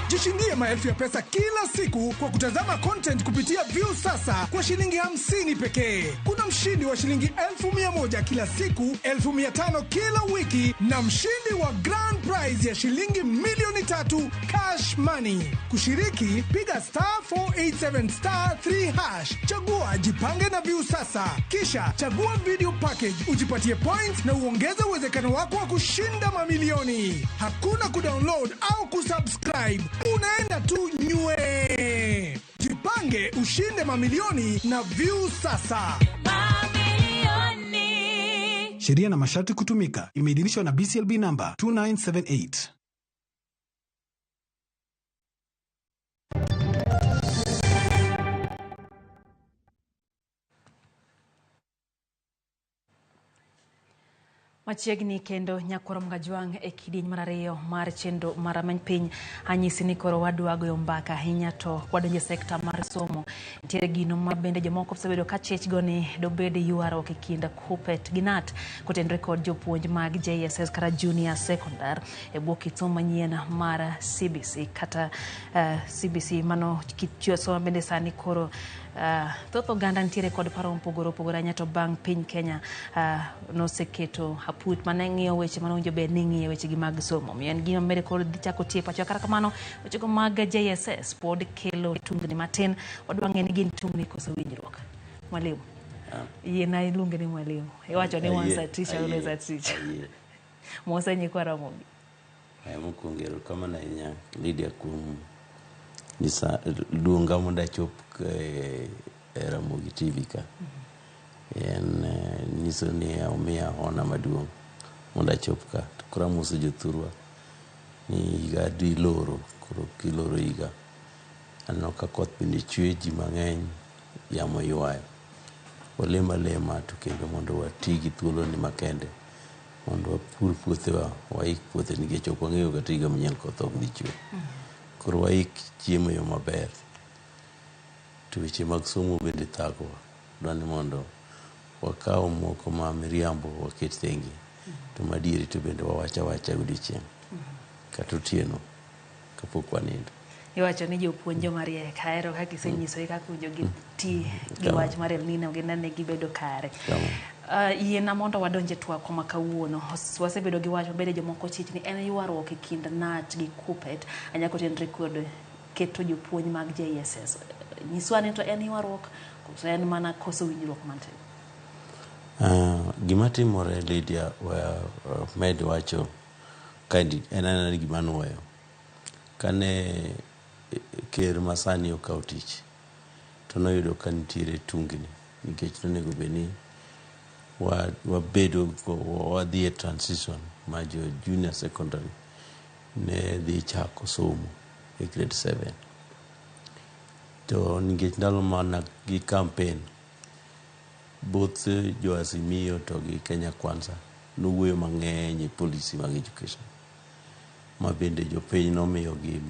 Jishindie maelfu ya pesa kila siku kwa kutazama content kupitia Viusasa kwa shilingi 50 pekee. Kuna mshindi wa shilingi 1,100 kila siku, 1,500 kila wiki na mshindi wa grand prize ya shilingi milioni 3 cash money. Kushiriki, piga *487*3#. Chagua Jipange na Viusasa. Kisha chagua video package, ujipatie points na uongeze uwezekano wako wa kushinda mamilioni. Hakuna kudownload au kusubscribe. Unaenda tu nywe. Jipange ushinde mamilioni na Viusasa. Mamilioni. Sheria na masharti kutumika. Imeidhinishwa na BCLB number 2978. Machiegni kendo nyakoro mgajwang e kidieny mar ariyo mar chendo mar many piny anyisi ni koro wadwa goyo mbaka ahinya to wadonje sekta mar somo. Nitiere gino ma bende jomoko osebedo ka chech go ni dobed yuaro e kind Kupet gi Nat kotenore kod jopuonj mag JSS kata junior secondary e bwo kit somo manyien mar CBC kata CBC mano kit somo bende sani koro thoth oganda nitiere kod paro mopogore anya to bang' piny Kenya noseketo haput mane ng'iyo weche manowinjo bed ni ng'iyo weche gi mag somo. Miyo en gima mbele koro dhi chako tie pacho kata kamano weche go mag JSS pod kelo tungni matin. Wadwa ng'e ni gin tungni koso winjruok. Mwalimu yena iluonge ni mwalimu iwacho ni wansa teacher unaweza teacher Mosenyi kwa Ramogi mokongero kama na inya Lydia kum nisa luonga monda chop Ramogi TV ka en niso ni omia ona maduong monda chop ka kura muso joturwa ni gadi loro kuro kiloro iga anoka koth bende chwe ji mang'eny yamo ywayo lema to kendo mondo watigi thuolo ni makende mondo wapur puothewa waik puothe nikech ok wang'eyo kata higa manyien koth ok dhi chwe koro waik chiemo yo maber to weche mag somo bende thago dwani mondo wakaw moko ma miriambo waket tenge to madieri to bende wawacha odiochieng' kata otieno kapok wanindo. Iwacho ni jopuonjo mariek ahero kaka isenyiso kaka jogi ti gi wach mar El Nino ginene gibedo kare. Yiena mondo wadonje twak ma kawuono wasebedo gi wach mabede jomoko chich ni en ywaruok e kind Nat gi Kuppet anyako tenre kod keto jopuonj mag JSS. Nyiswa ni to en ywaruok koso en mana koso winjruok mantie. Gima timore Lydia med wacho kandi en gima nuoyo kane ker masani okawo tich to noyudo ka nitiere tungni nikech nonego bedni wabedo wadhi e transition ma jo junior secondary ne dhi chako somo e grade 7 to nikech ndalo mana gi campaign both jo Azimio to gi Kenya Kwanza nowuoyo mang'eny e policy mag education ma bende jopiny nomiyogi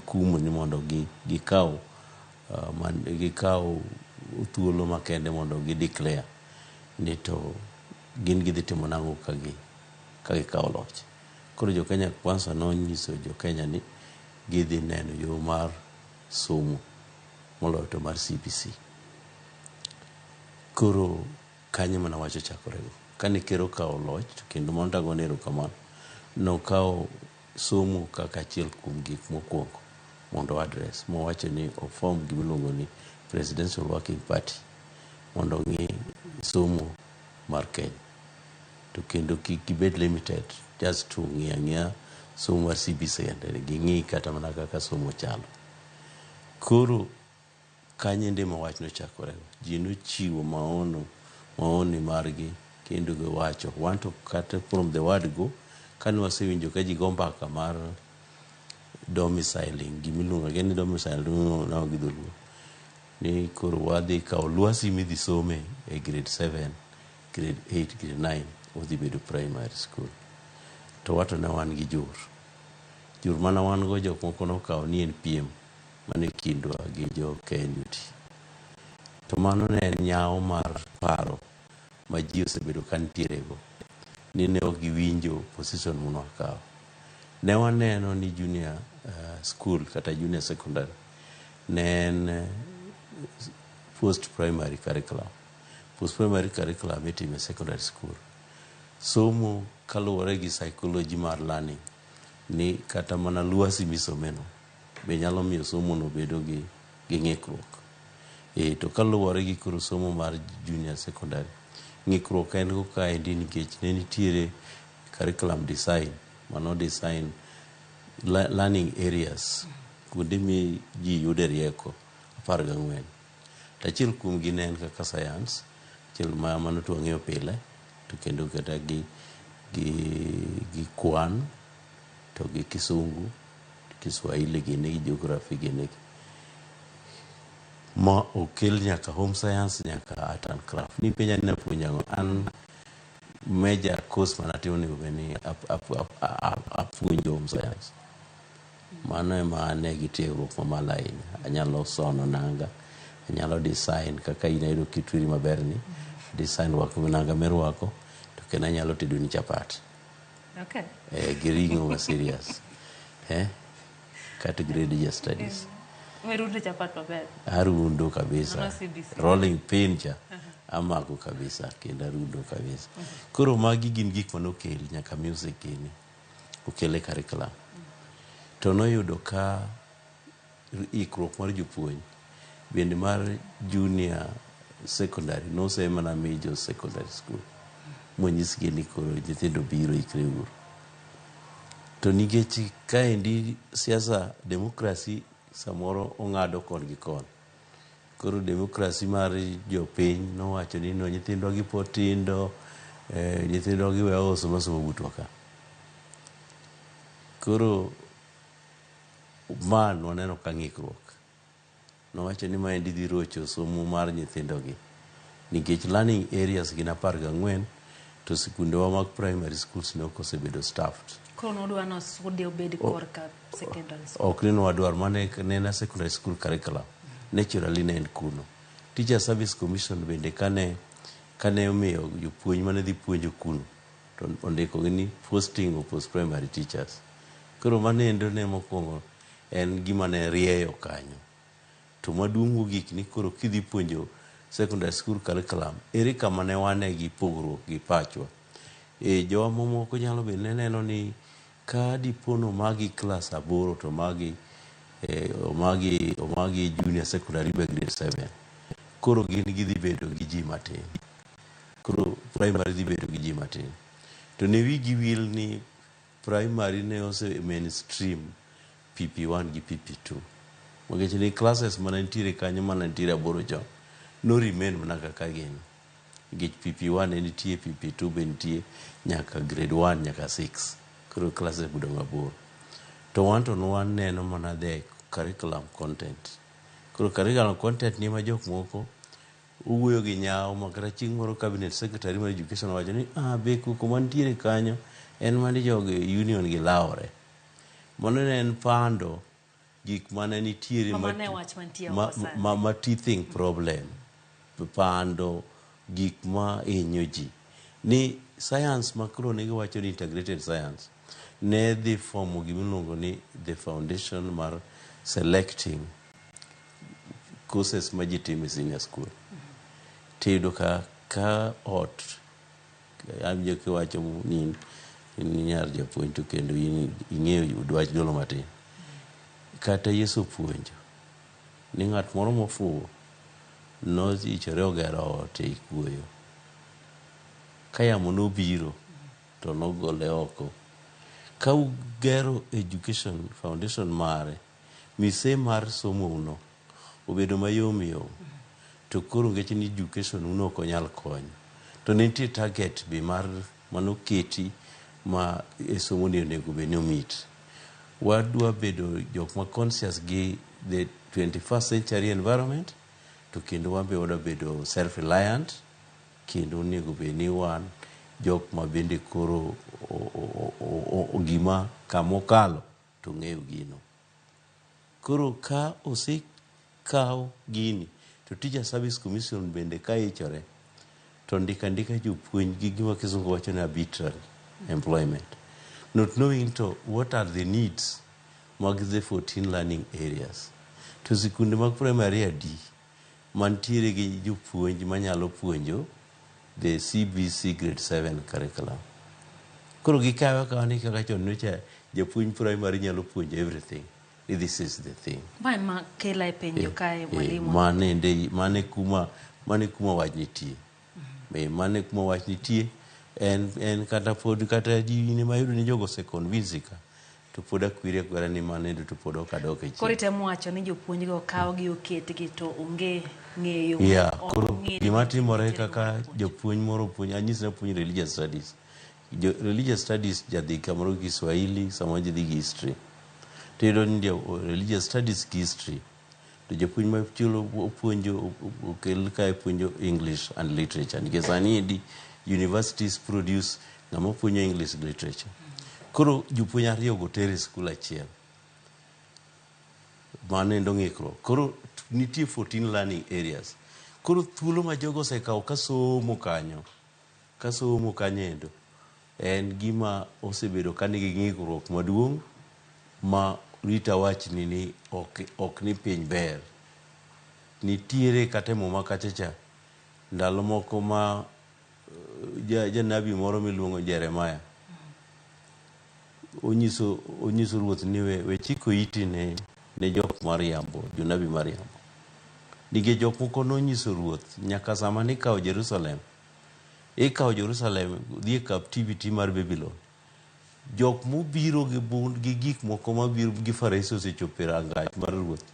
kum ni mondo gikaw thuolo makende mondo gi declare ni to gin gidhi timo nang'o ka gikawo loch. Koro jo Kenya Kwanza nonyiso jo Kenya ni gidhi neno yo mar somo moloyo to mar CBC. Koro kanyo mana wacho chakorego kane ker okawo loch to kendo mondo agone erokamano nokawo somo kaka achiel kuom gik mokwongo mondo address mowacho ni ofom gimiluongo ni Presidential Working Party mondo ng'i somo mar Kenya to kendo kik gibed limited just to ng'iya somo mar CBC ende ging'i kata mana kaka somo chalo. Koro kanyo ende ma wach nochakorego ji nochiwo maoni margi kendo giwacho want to cut from the word go kane wasewinjo ka ji go mbaka mar domiciling gimiluongo ni domicile no gi dholuo ni koro wadhi kawo lwasi midhi some e grade 7 grade 8 grade 9 wadhi bedo primary school to wato ne wan gi jur mana wan go jok moko nokawo ni en piem mane kindwa gi jo KNUT to mano ne en nyawo mar paro ma ji osebedo ka nitiere go ni ne ok giwinjo position mano wakawo. Ne waneno ni junior school kata junior secondary ne en post primary curriculum itime secondary school somo kaluwore gi psychology mar learning ni kata mana lwasi misomeno be nyalo miyo somo no bedo gi ng'ikruok to kaluwore gi koro somo mar junior secondary ng'ikruok en go kaendi nikech ne nitiere curriculum design mano design learning areas kuonde mi ji yude rieko 14 to achiel kuom gi ne en kaka science achiel mano to wang'eyo pile to kendo kata gi kwan to gi kisungu Kiswahili gini gi geography gini ma okel nyaka home science nyaka art and craft ni penja ni napuonjango an major course manatimo ni ubeni apuonjo home science mano ema ane gi tiegruok mamalo ahinya anyalo sono nanga anyalo design kaka inayudo kitwiri maber ni design wako nanga merwako to kendo anyalo tedo ni chapat gi ring'o ma serious category just studies Merundo chapat maber. Arundo kabisa. Rolling pin cha amako kabisa kendo arundo kabisa. Koro magi gin gik manokel nyaka music gini okele curriculum. To noyudo ka ikruok mar jopuonj bende mar junior secondary nosema na major secondary school monyisgi ni koro nyithindo biro ikre uru. To nikech kaendi siasa demokrasi samoro ong'ado kon gi kon. Koro demokrasi mar jopiny nowacho ni no nyithindo gi potindo nyithindo gi weyo oso masomo butwa ka. Koro man waneno ka ng'ikruok. Nowacho ni maendi dhi rocho somo mar nyithindo gi. Nikech learning areas gin 14 to sikundewa mag primary schools ne ok osebedo staffed Kono dwano sude obed korka secondary school. Ok ni wadwar mane nena secondary school curriculum. Naturally ne en kuno. Teacher Service Commission bende kane omiyo jopuonj mane dhi puonjo kuno to ondiko ni posting of post primary teachers. Koro mane endo ne mokwongo en gima ne rieyo kanyo. To maduong' mogik ni koro kidhi puonjo secondary school curriculum ere kama ne wane gi pogruok gi pachwa. Jowa mamoko nyalo be ne neno ni ka dipono magi class 8 to magi junior secondary be grade 7 koro gin gidhi bedo gi ji matin. Koro primary dhi bedo gi ji matin. To ne wigi wil ni primary ne ose mainstream PP1 gi PP2. Mogech ni classes mana nitiere kanyo mana nitiere 8 jo no remain mana kaka gin. Gich PP1 ne nitie, PP2 be nitie nyaka grade 1 nyaka 6. Koro classes budong 8. To one neno mana the curriculum content. Koro curriculum content ni ma jok moko uwuoyo gi nyawo makata chieng' moro cabinet secretary mar education wacho ni beku kuma nitiere kanyo en mani jogo union gi laore. Mono ne en pando gik mane nitiere ma teething problem. Pando gik ma inyo ji. Ni science makro nigi wacho ni integrated science ne dhi formo gimiluongo ni the foundation mar selecting courses ma ji timo senior school. Tiyudo ka ot amje kiwacho ni nyar japuonj to kendo ing'eyo dwach dolo matin. Kata Yesu puonjo ni ng'at moro mofuwo nozichore ogero ot e kuoyo. Ka yamo nobiro to nogole oko. Ka ugero education foundation mare mise mar somo uno obedo mayom yom to koro ngeche ni education uno ok onyal konyo. To nitie target be mar manoketi ma e somo ni onego be ni omit. Wadwa bedo jok ma conscious gi the 21st century environment to kendo wambe wadwa bedo self reliant kendo onego be ni wan jok ma bende koro gima kamokalo to ng'eyo gino. Koro ka osekaw gini to Teacher Service Commission bende ka ichore to ndika jopuonj gi gima kisungu wacho ni arbitrary employment. Not knowing to what are the needs mag the 14 learning areas. To sikunde mag primary adi mantiere gi jopuonj manyalo puonjo the CBC grade 7 curriculum. Koro gikawa kawani kaka chon nocha japuonj primary nyalo puonjo everything. This is the thing. Ma kela penjo kae mwalimu. Mane kuma wach nitie. Mane kuma wach nitie en kata pod kata ni mayudo ni jogo se convince ka to pod akwira ni mane to pod okadok e chi. Koro temo wacho ni jopuonj go kawo gi oketgi to onge ng'eyo. Koro gima timore kaka jopuonj moro puonj anyisa puonj religious studies. Religious studies jadhi kamoro gi Kiswahili sama jadhi gi history. Tero ni religious studies gi history. To jopuonj ma chulo puonjo okel ka puonjo English and literature. Nikech sani di universities produce ng'ama puonjo English literature. Koro jopuonj ariyo go tere skul achiel. Mane ndo ng'ikro. Koro nitie 14 learning areas. Koro thuolo ma jogo osekawo kasomo kanyo endo en gima osebedo kanigi ng'ikruok maduong' ma rita wach ni ok ni piny ber. Nitiere katemo makachacha ndalo moko ma janabi moro miluongo Jeremiah onyiso ruoth ni we chiko iti ne jok mariambo, jonabi mariambo. Nikech jok moko nonyiso ruoth nyaka sama nikawo Jerusalem dhi e captivity mar Babylon. Jok mobiro gi gik moko mabiro gi farese osechopo e rangach mar ruoth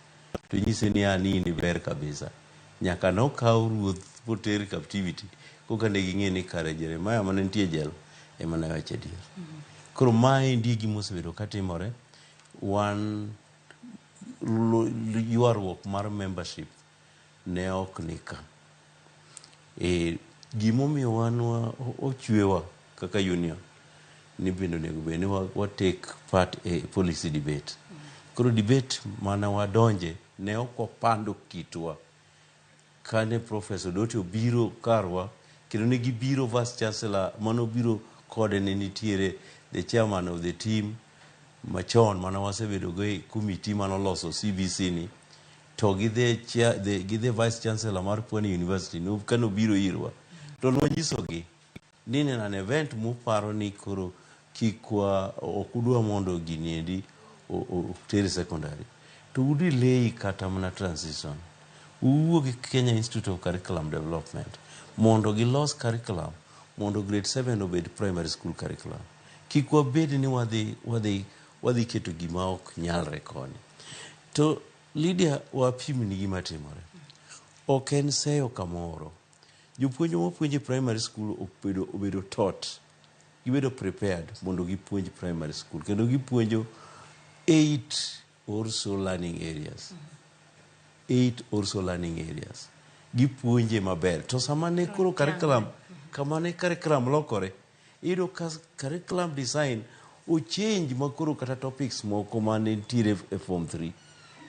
to nyise ni anini ber kabisa. Nyaka nokaw ruoth poter captivity koka ne ging'e ni kare Jeremiah mane nitie jelo ema ne wacho adier. Koro mae ndi gima osebedo katimore. Wan ywaruok mar membership ne ok nika. Gimomiyo wan ochwewa kaka union ni bende onego bed ni wa take part e policy debate. Koro debate mana wadonje ne ok wapando kitwa kane Professor Doti obiro karwa kendo ne gibiro vice chancellor mano biro kode ne nitiere the chairman of the team machon mana wasebedo go e committee mano loso CBC ni to gidhe vice chancellor mar Pwani University no kano biro irwa to nwanyisogi ni ne an event muparo ni koro kikwa okudwa mondo giniendi tere secondary to udi lei kata mana transition uwuok gi Kenya Institute of Curriculum Development mondo gilos curriculum mondo grade 7 obed primary school curriculum. Kikwa bed ni wadhi keto gima ok nyalre koni. To Lydia wapim ni gima timore. Ok en seyo kamoro. Jopuonjo mopuonje primary school obedo taught. Gibedo prepared mondo gipuonj primary school. Kendo gipuonjo 8 or so learning areas. 8 or so learning areas. Gipuonje maber. To samane koro curriculum, kamane curriculum lokore, iyudo ka curriculum design o change makoro kata topics moko mane nitiere e form 3.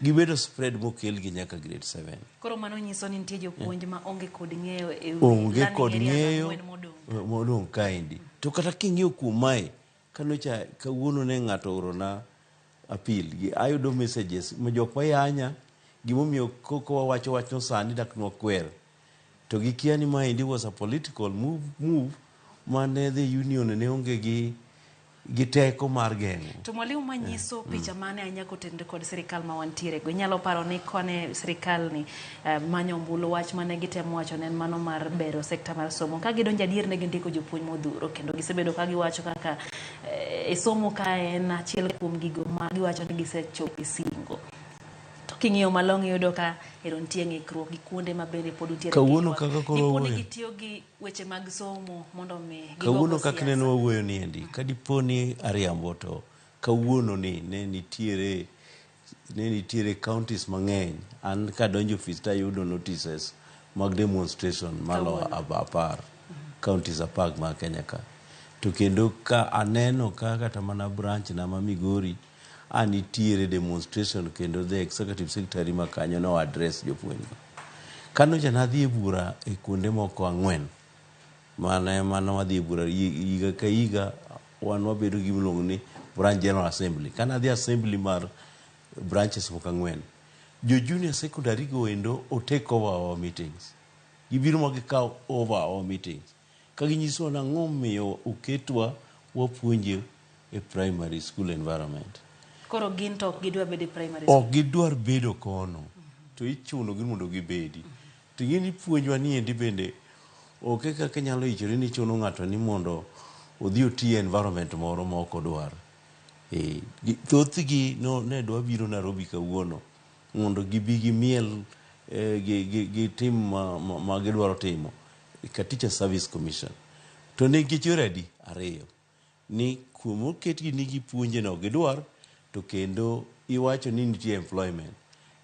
Gibedo spread mokel gi nyaka grade 7. Koro mano nyiso ni nitie jopuonj ma onge kod ng'eyo e onge kod ng'eyo modong kaendi. To kata king'iyo kuom mae, kanocha kawuono ne ng'ato orona appeal gi ayudo messages ma jok mayanya gimomiyo koko wawacho wachno sani dak nokwer. To gikia ni maendi was a political move mane the union ne onge gi teko mar geng'o. To mwalimu manyiso picha mane anyako tende kod sirikal ma wantiere go nyalo paro ni kone sirikal ni manyo mbulu wach mane gitemo wacho ne mano mar bero sekta mar somo ka gidonja dier ne gindiko jopuonj modhuro kendo gisebedo ka giwacho kaka e somo ka en achiel kuom gigo ma giwacho ni gisechopo singo. To king'iyo malong'o yudo ka erontie ng'ikruok gi kuonde ma bende pod utiere kawuono kaka koro wuoyo gitiyo gi weche mag somo mondo me kawuono kaka neno wawuoyo ni endi kadipo ni ariambo to kawuono ni ne nitiere counties mang'eny an kadonjo ofis tayudo notices mag demonstration malo 10 counties 10 ma Kenya ka. To kendo ka aneno ka kata mana branch na ma Migori anitiere demonstration kendo the executive secretary makanyo no address jopuonj. Kano jana dhi e bura e kuonde moko 4 mana wadhi e bura higa ka higa wan wabedo gi miluongo ni branch general assembly. Kana dhi assembly mar branches moko 4 jo junior secondary go endo o take over our meetings. Gibiro ma gikaw over our meetings ka ginyiso na ng'omiyo oketwa wapuonje e primary school environment. Koro gin to gidwa bedo primary school. Ok gidwar bedo kono. To ichuno gi mondo gibedi. To gini puonjwa ni endi bende ok kaka nyalo ichore ni chuno ng'ato ni mondo odhi oti environment moro ma ok odwar. Thothgi ne dwa biro Nairobi kawuono mondo gibi gimiel gi tim ma gidwaro timo ka Teacher Service Commission. To ne gichore adi 2 ni kuom oketgi ni gipuonje no gidwar to kendo iwacho ni nitie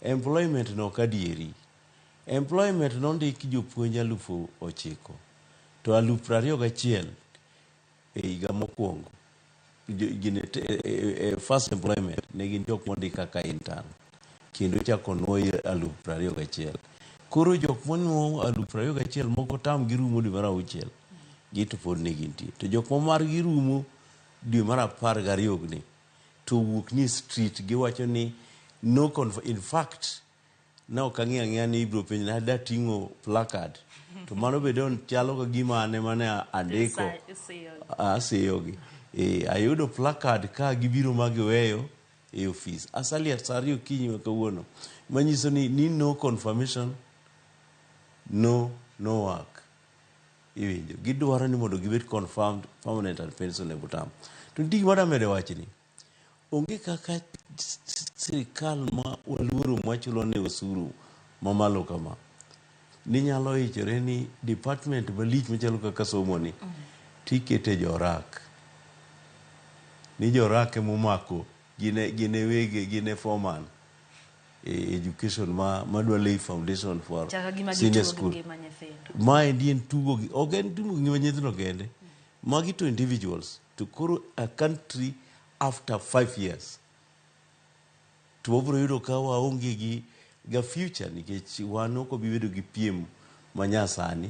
employment no kadieri. Employment no ndiki jopuonj 9,000 to 21,000 e higa mokwongo. First employment ne gin jok mondi kaka intern kendo chako nuo 21,000. Koro jok monuo 21,000 moko tam girumo dwe mar 6 gito pod ne gintie. To jok mar girumo dwe mar 12 ni to wuok ni street giwacho ni no in fact na okang'ia ni ibro penj na da tingo placard to mano bedo chalo ka gima mane andiko aseyogi ayudo placard ka gibiro magiweyo e office asali asari okinyi kawuono manyiso ni no confirmation no work. Iwinjo gidwaro ni mondo gibet confirmed permanent and pensionable term. To ndigi madamede wachni onge kaka sirikal ma waluoro machulo ne osuru mamalo kama ni nyalo ichore ni department malich machalo kaka somo ni tikete jorak ni jorak momako gine wege gine foreman education madwa lay foundation for senior school. Ma endi en tugo gi ok en tugo gi nyithindo kende magi to individuals to koro a country after 5 years. To wabro yudo ka waonge gi future nikech wan ok obi bedo gi piem manyasani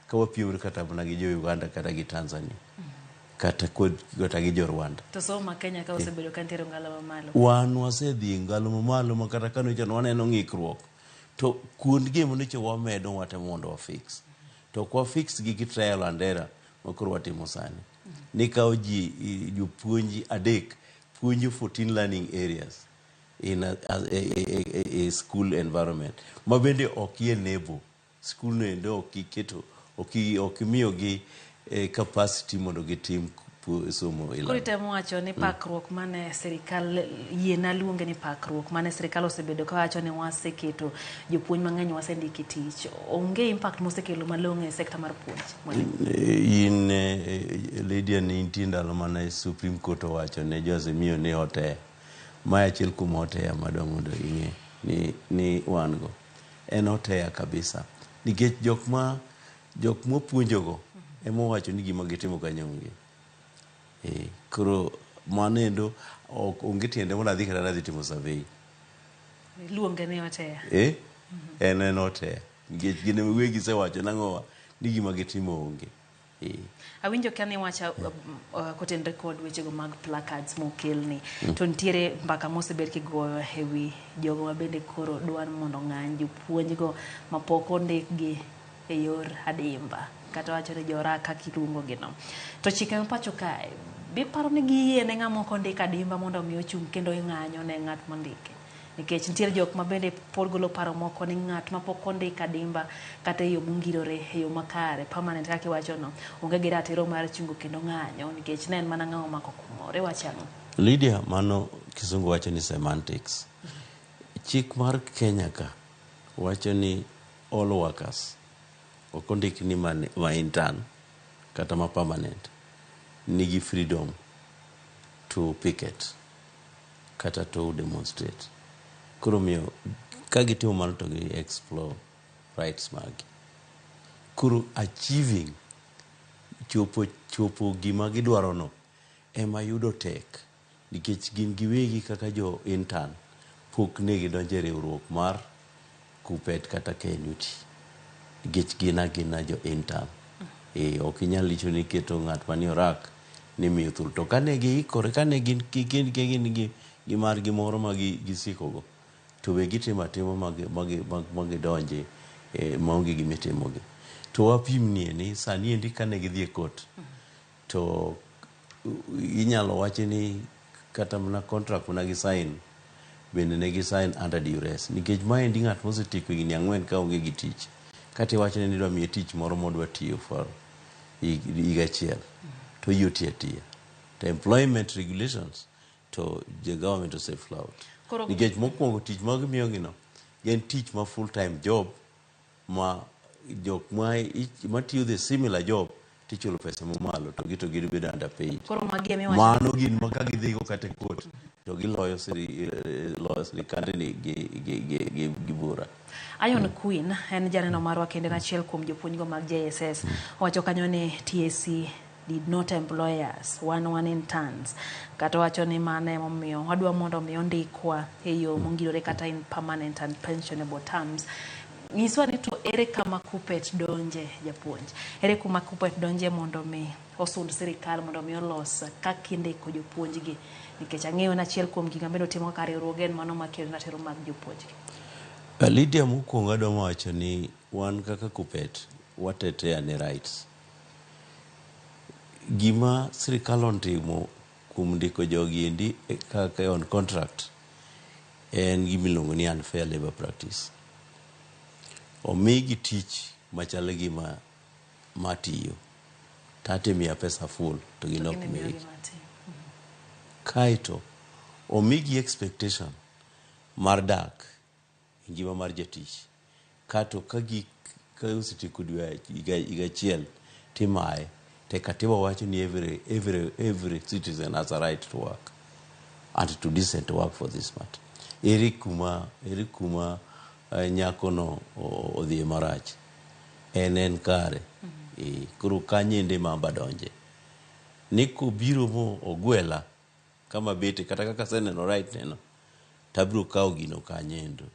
ka wapiem kata mana gi jo Uganda kata gi Tanzania kata gi jo Rwanda. To soma Kenya ka osebedo kantero ngalo mamalo. Wan wasedhi ngalo mamalo ma kata kano chan waneno ng'ikruok. To kuond game ni che wamedo watemo mondo wa fix. To kwa fix gi trial and error makoro watimo sani. Ni kao ji jopuonji adek puonjo 14 learning areas in a school environment. Mabende okie nebo. School no endo okiketo okimiyo gi capacity mondo gitim somo ila. Kuri temo wacho ni pakruok mane serikal yiena luonge ni pakruok mane serikal osebedo ka wacho ni waseketo jopuonj mang'eny wasendiki tich. Onge impact mosekelo malong'o e sekta mar puonj. In Lydia ni intie ndalo mane Supreme Court owacho ne Jose Mio ne ote. Maya achiel kuom ote madwa mondo ing'e ni wan go. En ote kabisa. Nikech jok ma puonjogo ema wacho ni gima gitimo kanyonge. Koro manendo onge tiende mondo adhi kata nadhi timo survey. Luonge ni ote. En ote. Nikech gine wegi sewacho nang'owa ni gima gitimo onge. Awinjo kani wacha kotenre kod wechego mag placards mokelni. To nitiere mbaka mosebed kigoyo ewi jogo mabende koro dwan mondo ng'any jopuonjgo mapok ondikgi e yor adimba. Kata wacho ni joraka kiluongo gino. To chike mapacho kae, biparo ni giyie ne ng'amoko ndiko adimba mondo mi ochung' kendo ing'anyo ne ng'at mondike. Nikech nitiere jok mabende pod golo paro moko ni ng'at mapok ondiko adimba kata e yo mongirore e yo makare permanent kaka iwacho no onge gi ratiro mar chungo kendo ng'anyo nikech ne en mana ng'ama mako kumore wachano. Lydia, mano kisungu wacho ni semantics. Chik mar Kenya ka wacho ni all workers ok ondik ni ma intern kata ma permanent nigi freedom to picket kata to demonstrate. Koro miyo ka gitimo mano to gi explore rights magi. Koro achieving chopo gima gidwaro no ema yudo tek nikech gin giwegi kaka jo intern pok ne gidonje riwruok mar kupet kata KNUT nikech gina jo intern. Ok inyal licho ni keto ng'at mani orak ni miyo thul. To kane giikore kane gin gi margi moro ma gisikogo to we gitimo atimo magidonje maonge gimitimogi. To wapimnie ni sani endi kane gidhi e court to inyalo wachi ni kata mana contract mana gi sign bende ne gi sign under duress nikech maendi ng'at mosetieko higni 4 ka onge gi tich kata iwacho ni idwa miye tich moro modwa tiyo for higa achiel to yoti atia. The employment regulations to the government to say flout. Nikech mokwongo tich ma gimiyogi no en tich ma full time job ma jok ma tiyo the similar job tichulo pesa mamalo to gibedo underpaid. Mano gin ma ka gidhigo kata court to giloyo sirikande ni gi bura. Iron Queen en janeno marwa kende achiel kuom jopuonjgo mag JSS wacho kanyo ni TSC did not employ us one interns kata wacho ni mane momiyo wadwa mondo mi ondikwa e yo mongirore kata in permanent and pensionable terms. Nyiswa ni to ere kama kupet donje japuonj, ere kuma kupet donje mondo mi osund sirikal mondo mi olos kakinde ko jopuonjgi nikech ang'eyo na achiel kuom giga medo timo kar riwruogen mano makelo ratiro mag jopuonjgi. Lydia, mokwongo adwa wacho ni wan kaka kupet watetea ne rights. Gima sirikal ontimo kuom ndiko jogi endi kaka on contract en gimiluongo ni unfair labor practice. Omigi tich machalo gima matiyo tate miya pesa full to ginok migi. Kaito omigi expectation mar dak ngima mar jatich kato ka osetieko dwe higa achiel timaye te katiba wacho ni every citizen has a right to work and to decent work for this matter. Ere kuma nyako no odhi marach en kare. Koro kanyende mamba donje ni kobiro mo ogwela kama bete kata kaka seneno right neno tabiro kawo gino kanyendo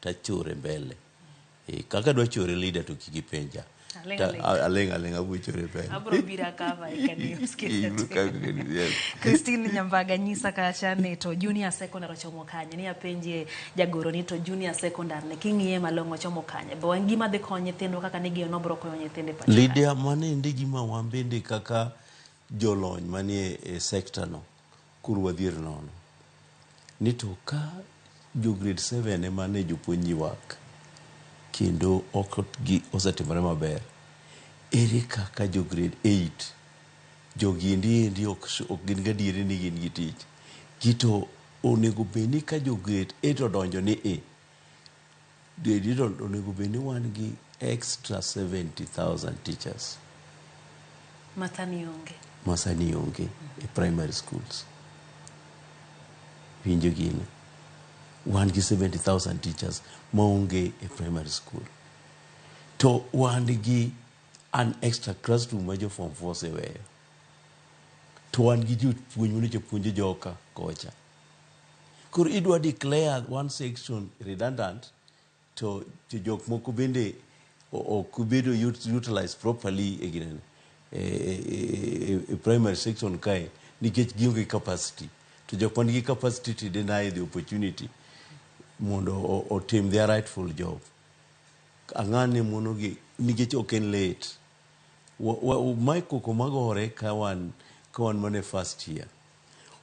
tachore mbele kaka dwa chore leader to kikipenja alenga abuchore mbele abro bira kava Christine Nyambaga nyisa kachane to junior secondary chomo kanye ni apenje jagoro ni to junior secondary ne kingiye malongo chomo kanye bo ngima de konye tendo kaka nigi ono bro konye nyithinde pacha leader mane ndigi ma wambende kaka jolony manie sector no kurwa dhier nono ni to ka jo grade 7 emane jopuonji wak kendo okgi osetimore maber ere kaka jo grade 8 jogindi ok gin gadieri ni gin gi tich kito onego beni ka jo grade 8 odonjo ni onego beni wan gi extra 70,000 teachers masani onge e primary schools winjo gino wan gi 70,000 teachers maonge e primary school to wan gi an extra classroom ma jo form 4 seweyo to wan gi jopuonj monego puonje joka kocha koro idwa declare one section redundant to jok moko bende ok bedo utilized properly again primary section kae nikech gionge capacity to jok man gi capacity to deny the opportunity mondo otim their rightful job ang'ane mono gi nikech oken late mai koko magore kawan mane first year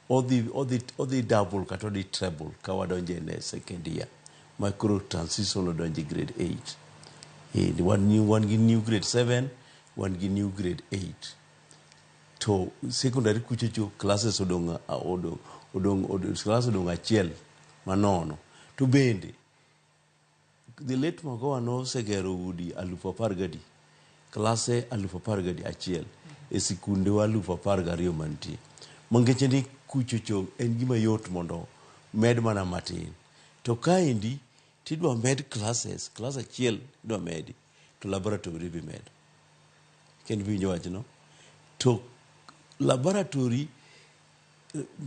odhi double kata odhi treble ka wadonje ne second year micro transition odonje grade 8 wan gi new grade 7 wan gi new grade 8 to secondary kuchocho classes odong achiel manono to bende the late Magoha nosegero udi 10,000 klase 11,000 e sikunde 12,000 mantie mangeche ni kuchocho en gima yot mondo med mana matin to kaendi tidwa med classes class achiel idwa medi to laboratory bi med kendi winjo wachno to laboratory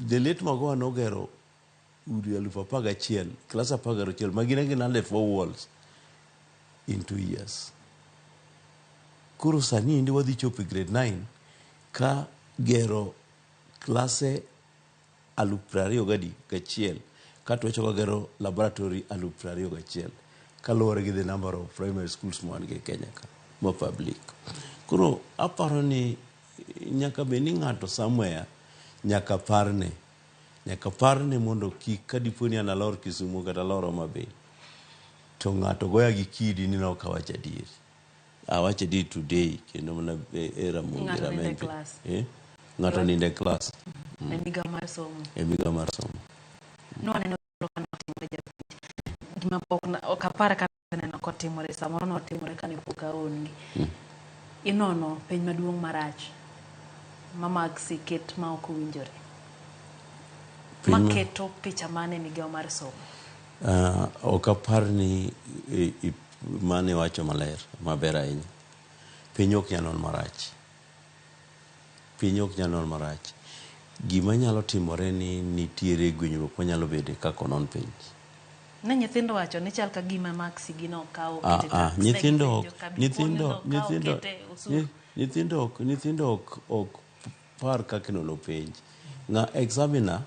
the late Magoha nogero udi 11,000 class 11 magina under 4 walls in 2 years kuro sani ndi wadhi chopo grade 9 ka gero klase 21,000 kata wachoka gero laboratory 21,000 kaluwore gi the number of primary schools mwan gi Kenya ka ma public kuro aparo ni nyaka be ni ng'ato somewhere nyaka parne mondo kik kadiponi an alor Kisumu kata alor Homa Bay to ng'ato goya gi kidi ni no kawacha dir awacha dir today kendo mana era mungira mente ng'ato ninde class emiga mar somo no aneno gima pokna okapara kaneno kotimore samoro notimore kane pok aongi inono piny maduong' marach mamag siket ma ok owinjore maketo picha mane migao mar somo okapar ni mane wacho maber ahinya piny ok nyalo marach gima nyalo timore ni nitiere gwenyruok manyalo bede kako non piny ne nyithindo wacho ni chal ka gima maxi gino kawo nyithindo ok par kaka nono penj nga examiner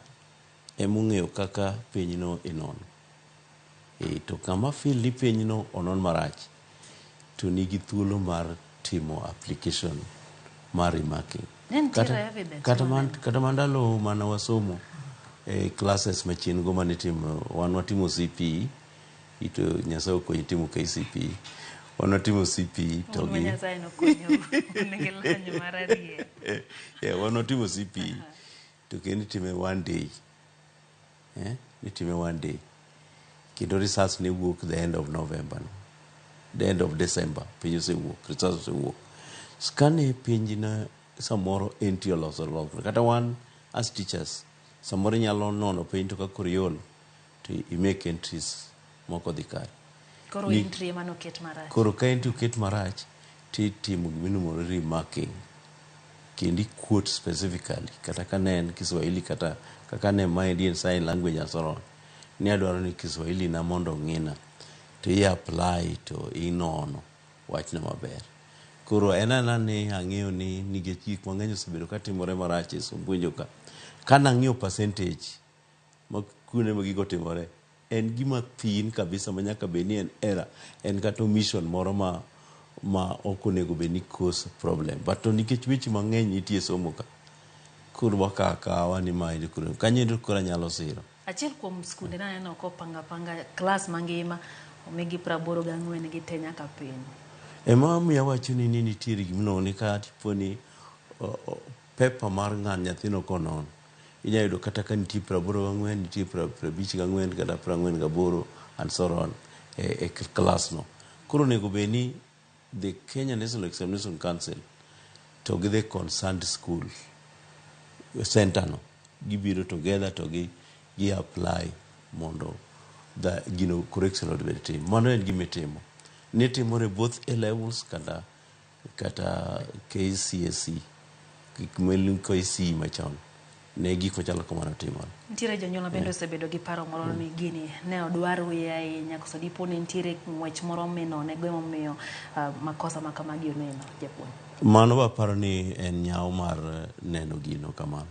emong'eyo kaka penyno inono to kama feel ni penyno onon marach to nigi thuolo mar timo application mar remarking kata mandalo mana wasomo classes machien go mane watimo CPE ito Nyasaye okonyo timo KCPE wanatimo CPE to gi wanatimo CPE to kendo time one day kendo results ne wuok the end of November the end of December piny osewuok results osewuok skane piny na samoro enti oloso kata wan as teachers samoro nyalo nono piny to kakor yolo to i make entries moko dhi kare koro entry emanoket marach koro ka entry oket marach titimo gimiluongo remarking kendi quote specifically kata kane en Kiswahili kata kaka ne ma Indian sign language asoron ni adwaro ni Kiswahili na mondo ng'ina to i apply to inono wachna maber. Koro en ni ang'eyo ni nikech gik mang'eny osebedo katimore marach e sombwenjo ka nang'iyo percentage ma kuonde ma gigo timore en gima thin kabisa ma nyaka bed ni en error, en kata omission moro ma ok onego bed ni cause problem, but to nikech weche mang'eny nitie somo ka koro wakakawa ni maendi koro kanyo koro nyalo siro. Achiel kuom skunde naneno kopanga klas mangima omigi 84 gi te nyaka piny. Ema miya wacho ni nitiere gimno ni ka tipo ni pepa mar ng'an nyathino konon inyalo yudo kata ka nitie 84, nitie 54 kata 48 and so on e klas no. Koro nego bed ni the Kenya National Examination Council to gi the concerned school center no gibiro together to gi apply mondo correction odbed tim. Mano en gimitimo ni timore both A levels kata KCSE gik melun KCSE machon ne gik machalo kamano timore. Nitiere jonyuol bende osebedo gi paro moro ni gini ne odwar wiye ahinya koso dipo ni nitiere ng'wech moro minone go emomiyo makosa ma kamagi oneno japuonj. Mano waparo ni en nyawo mar neno gino kamano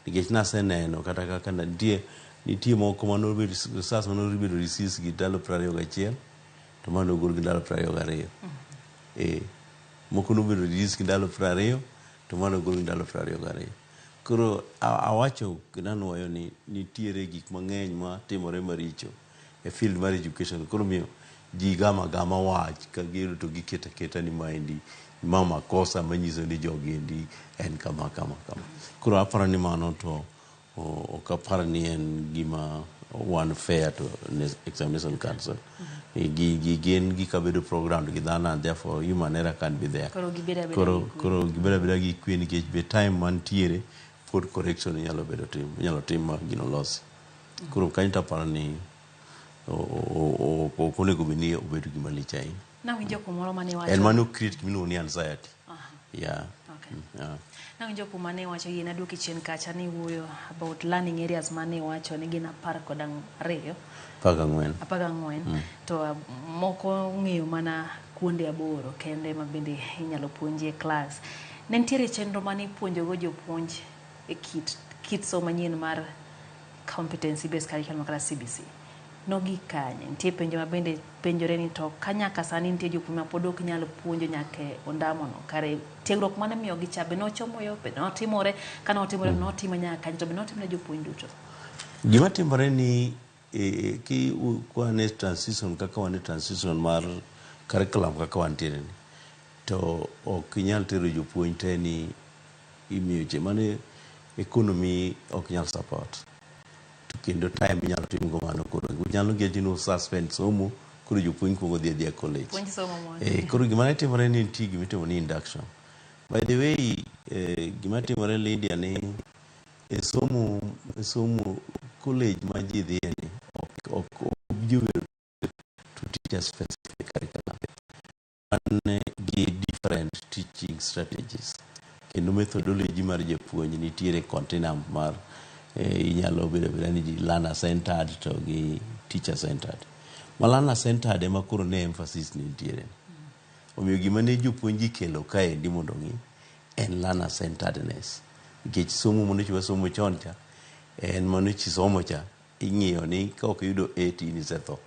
nikech naseneno kata kaka nitie moko manobedo sas manobedo risis gi ndalo 21 to mano ogol gi ndalo 22. Moko nobedo risis gi ndalo 20 to mano ogol gi ndalo 22. Koro awacho nanwayo ni nitiere gik mang'eny ma timore maricho e field mar education. Koro miyo ji gama wach ka gero to giketa ni maendi ma makosa manyiso ni jogendi en kama. Koro aparo ni mano to ok aparo ni en gima one fair to examination council. Gin gikabedo programmed gi dhano and therefore human error can be there. Koro gibeda gi kwe nikech be time mantiere pod correction inyalo tim ma gino losi. Koro kanyo taparo ni ok onego bed ni obedo gima lich ahinya. Nawinjo kumoro mane wacho en mano create gimiluongo ni anxiety. Nawinjo kuma ne wacho yien aduoki chien kacha ni wuoyo about learning areas mane wacho ni gin 12 14 to moko ng'eyo mana kuonde 8 kende ma bende inyalo puonjie class. Ne nitiere chenro mane ipuonjogo jopuonj e kit somo manyien mar competency based curriculum kata CBC. Nogi kanye nitie penjo ma bende penjore ni to kanyaka sani nitie jopuonj ma pod ok nyalo puonjo nyaka ondamono kare tiegruok mane miyo gi chabe nochomo yo pe notimore kana otimore notimo nyaka to be notimore jopuonj duto. Gima timore ni ki kwane transition kaka wane transition mar curriculum kaka wantiere ni to ok nyal tero jopuonj te ni imiyo che mane economy ok nyal support to kendo time inyalo tim go mano koro nyalo get no suspend somo koro jopuonj kuongo dhi college koro gima timore ni nitie gimitimo ni induction. By the way gima timore Lydia ni somo college ma ji dhi ni ok to teach a specific curriculum and gi different teaching strategies kendo methodology mar japuonj nitiere container mar inyalo bedo ni learner centered to gi teacher centered. Ma learner centered ema koro ne emphasis nitiere. Omiyo gima ne jopuonj kelo kaendi mondo ng'i en learner centeredness nikech somo mane somo chon cha en mane chisomo cha ing'iyo ni ka ok yudo 8 in isetho.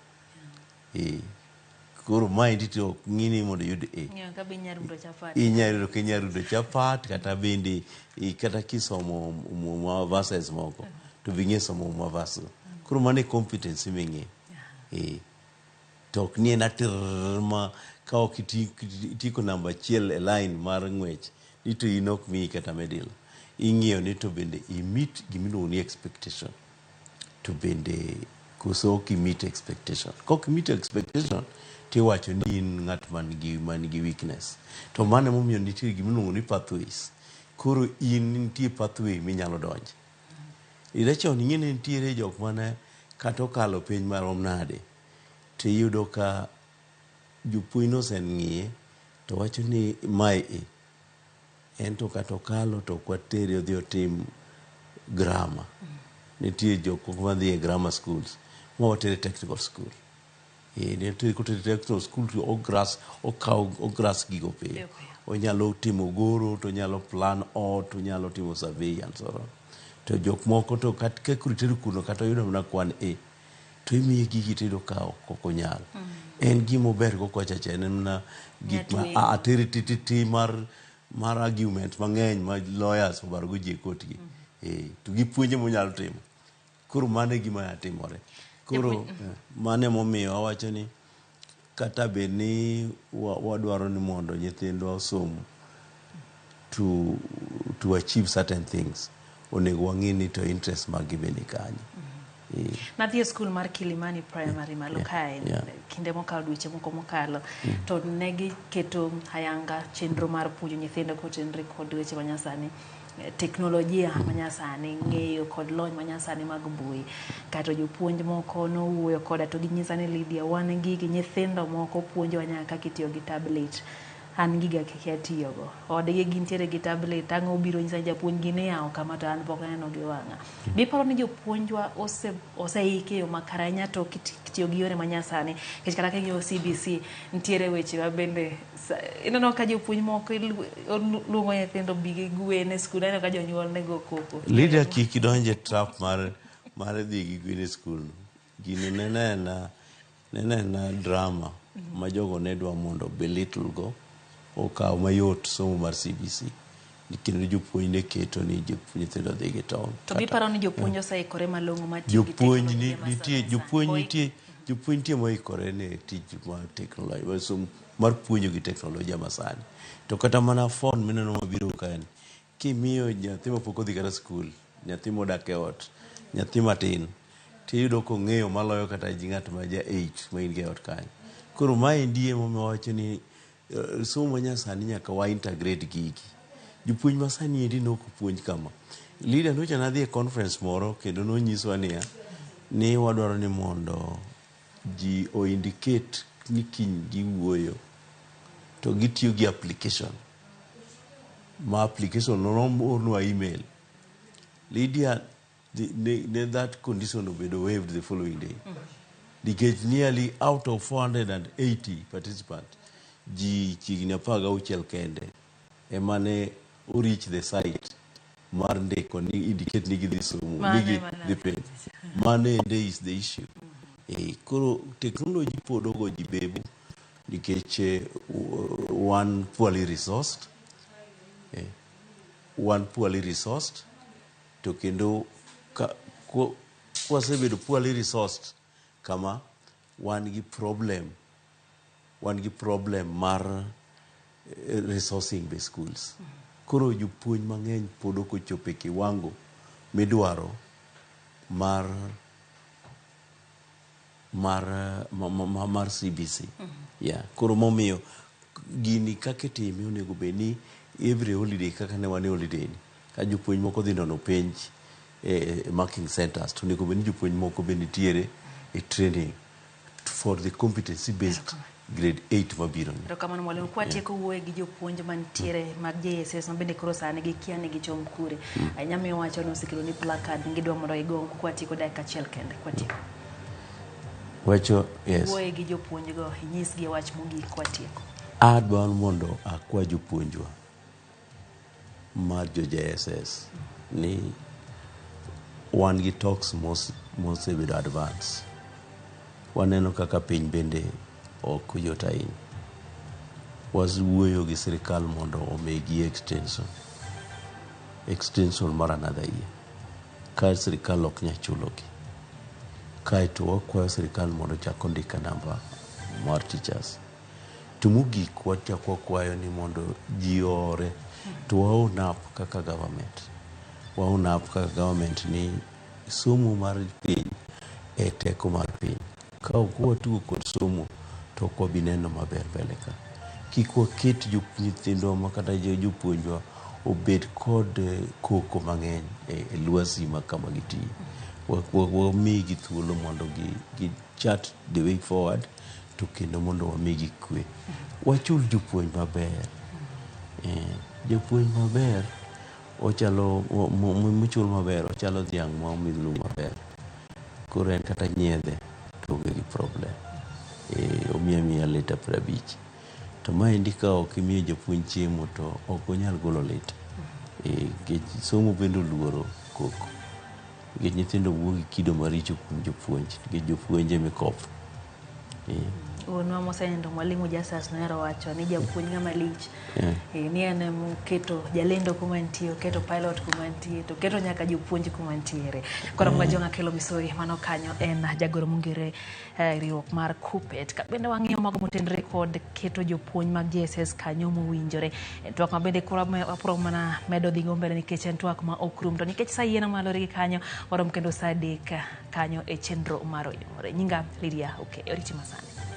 Koro maendi to ng'ini mondo yud inyalo rudo chapat kata bende kata kisomo mwa verses moko to bing'e somo mwa verse. Koro mane competence ming'e to ok ni en atir ma ka ok itiko namba 1 e line mar ng'wech ni to in ok miyi kata medal. Ing'iyo ni to bende imit gimiluongo ni expectation to bende koso ok imit expectation. Kok imit expectation tiwacho ni in ng'at man gi weakness to mano momiyo nitie gimiluongo ni pathways. Koro in nitie pathway minyalo donje. Chon ing'eni nitiere jok mane kata okalo penj marom nade to iyudo ka jopuonj no oseng'iye to wacho ni mae ento kata okalo to kwatere odhi otim grammar. Nitie jok madhi e grammar schools ma watere technical school. Nitie kotere technical school to ogras gigo piyo. Onyalo timo goro, to nyalo plan ot, to nyalo timo survey and so on. To jok moko to kaka kuritedo kuno kata yudo mana kwan A, to imiye gigi tedo ka ok onyal. En gima ber go kwacha en mana gik ma atiriti mar argument mang'eny ma lawyers obar go ji kotgi. To gipuonje monyalo timo. Koro mane gima timore. Koro mane momiyo awacho ni kata bed ni wadwaro ni mondo nyithindwa osom to achieve certain things, onego wang'i ni to interest mag gi bende kanyo. Nadhi e skul mar Kilimani Primary malo kae kinde mokalo dweche moko mokalo to ne giketo hayanga chenro mar puonjo nyithindo kotenre kod weche manyasani, teknolojia manyasani, ng'eyo kod lony manyasani mag mbui. Kata jopuonj moko nowuoyo koda to ginyisa ni Lydia, wan gi nyithindo moko puonjowa nyaka kitiyo gi tablet. An giga kike atiyogo. Odgi gintiere gi tablet, ang'o biro nyisa japuonj gi ne yawo kama to an pok aneno gi wang'a. Biparo ni jopuonjwa oseike yo makaranya to kitiyo gi yore manyasani. Kech kata king'iyo CBC ntiere weche ma bende ineno ka jopuonj moko luongo nyithindo bige gwen e skul, aneno ka jonyuol nego koko. Lydia, kik idonje trap mar dhi gi gwen e skul. Gini nena drama ma jogo ne dwa mondo belittle go okaw mayot somo mar CBC. Kendo jopuonj ne keto ni nyithindo dhi gi tong'. To biparo ni jopuonj oseikore malong'o ma tiyo gi teknolojia jopuonj nitie moikore ne tich mar teknolojia, mar puonjo gi teknolojia masani. To kata mana phone mineno mabiro kaen, kimiyo nyathi mapok odhi kata skul, nyathi modak e ot, nyathi matin, tiyudo kong'eyo maloyo kata ji ng'at ma ja 8 ma in ge ot kanyo. Koro maendi ema wacho ni somo manyasani nyaka wa integrate gigi. Jopuonj masani endi nok puonj kama. Lydia, nocha nadhi e conference moro kendo nonyiswa niya ni wadwaro ni mondo ji o indicate ni kiny giwuoyo to gitiyo gi application. Ma application ornwa email. Lydia, that condition obedo waived the following day. Nikech nearly out of 480 participants, ji chigni 16 kende emane reach the site mar ndiko ni indicate ni gidhi somo, ni gidhi penj. Mane is the issue. Koro technology podogo ji bebu nikech one poorly resourced, to kendo kwasebedo poorly resourced kama wan gi problem mar resourcing the schools. Koro jopuonj mang'eny pod ok ochopo e kiwango midwaro mar CBC. Koro momiyo gini kaka itime onego bed ni every holiday, kaka ne wan e holiday ni, ka jopuonj moko dhi nono penj marking centers, to onego bed ni jopuonj moko bende nitiere e training for the competency based grade 8 mabiro. Kamano mwalimu, kwa tieko wuoye gi jopuonj mantiere mag JSS ma bende koro sani gikia ni gichom kure. Nyamiyo wacho ni osekelo ni placard ngidwa mondo igong kwa tieko dakika achiel kende kwa tieko. Wacho, yes. Wuoye gi jopuonj go, inyisgi wach mogik kwa tieko. Adwa mondo akwa jopuonjwa mar jo JSS ni wan gi talks mosebedo advance. Waneno kaka piny bende ok yot ahinya. Wawuoyo gi sirikal mondo omigi extension mar another year. Ka sirikal ok nya chulogi. Kaeto wakwayo sirikal mondo chak ondika namba mar teachers. To mogik wachako kwayo ni mondo ji ore to waonap kaka government ni somo mar piny e teko mar piny. Ka ok watugo kod somo to ok wabineno maber mbele ka. Kik waket nyithindwa ma kata jopuonjwa obed kod koko mang'eny e lwasi ma kama gitiyo. Wamigi thuolo mondo gi chat the way forward, to kendo mondo wamigi kwe. Wachul jopuonj maber. japuonj maber ochalo muchul maber ochalo dhiang' ma omidhlu maber koro en kata nyiedhe to onge gi problem omiya lita 50 to maendi ka ok imiyo japuonj chiemo to ok onyal golo lit nikech somo bende oluoro koko nikech nyithindo wuok gi kido maricho kuom jopuonj nikech jopuonj emikopo Unwa mosenindo mwalimu Jasas noero wacho ni japuonj ng'ama lich ni en moketo jalendo kuma nitie, keto pilot kuma nitie, to keto nyaka jopuonj kuma nitiere. Koro mga jonga kelo misori mano kanyo en jagoro mongere riwruok mar Kupet. Ka bende wang'iyo mago motenre kod keto jopuonj mag JSS kanyo mowinjore. Twak ma bende koro apuro mana medo dhi mbele nikech en twak ma ok rum to nikech sa yiena malore gi kanyo warom kendo sa 3 kanyo e chenro mar oyomore. Nyinga Lydia, okay, oriti masani.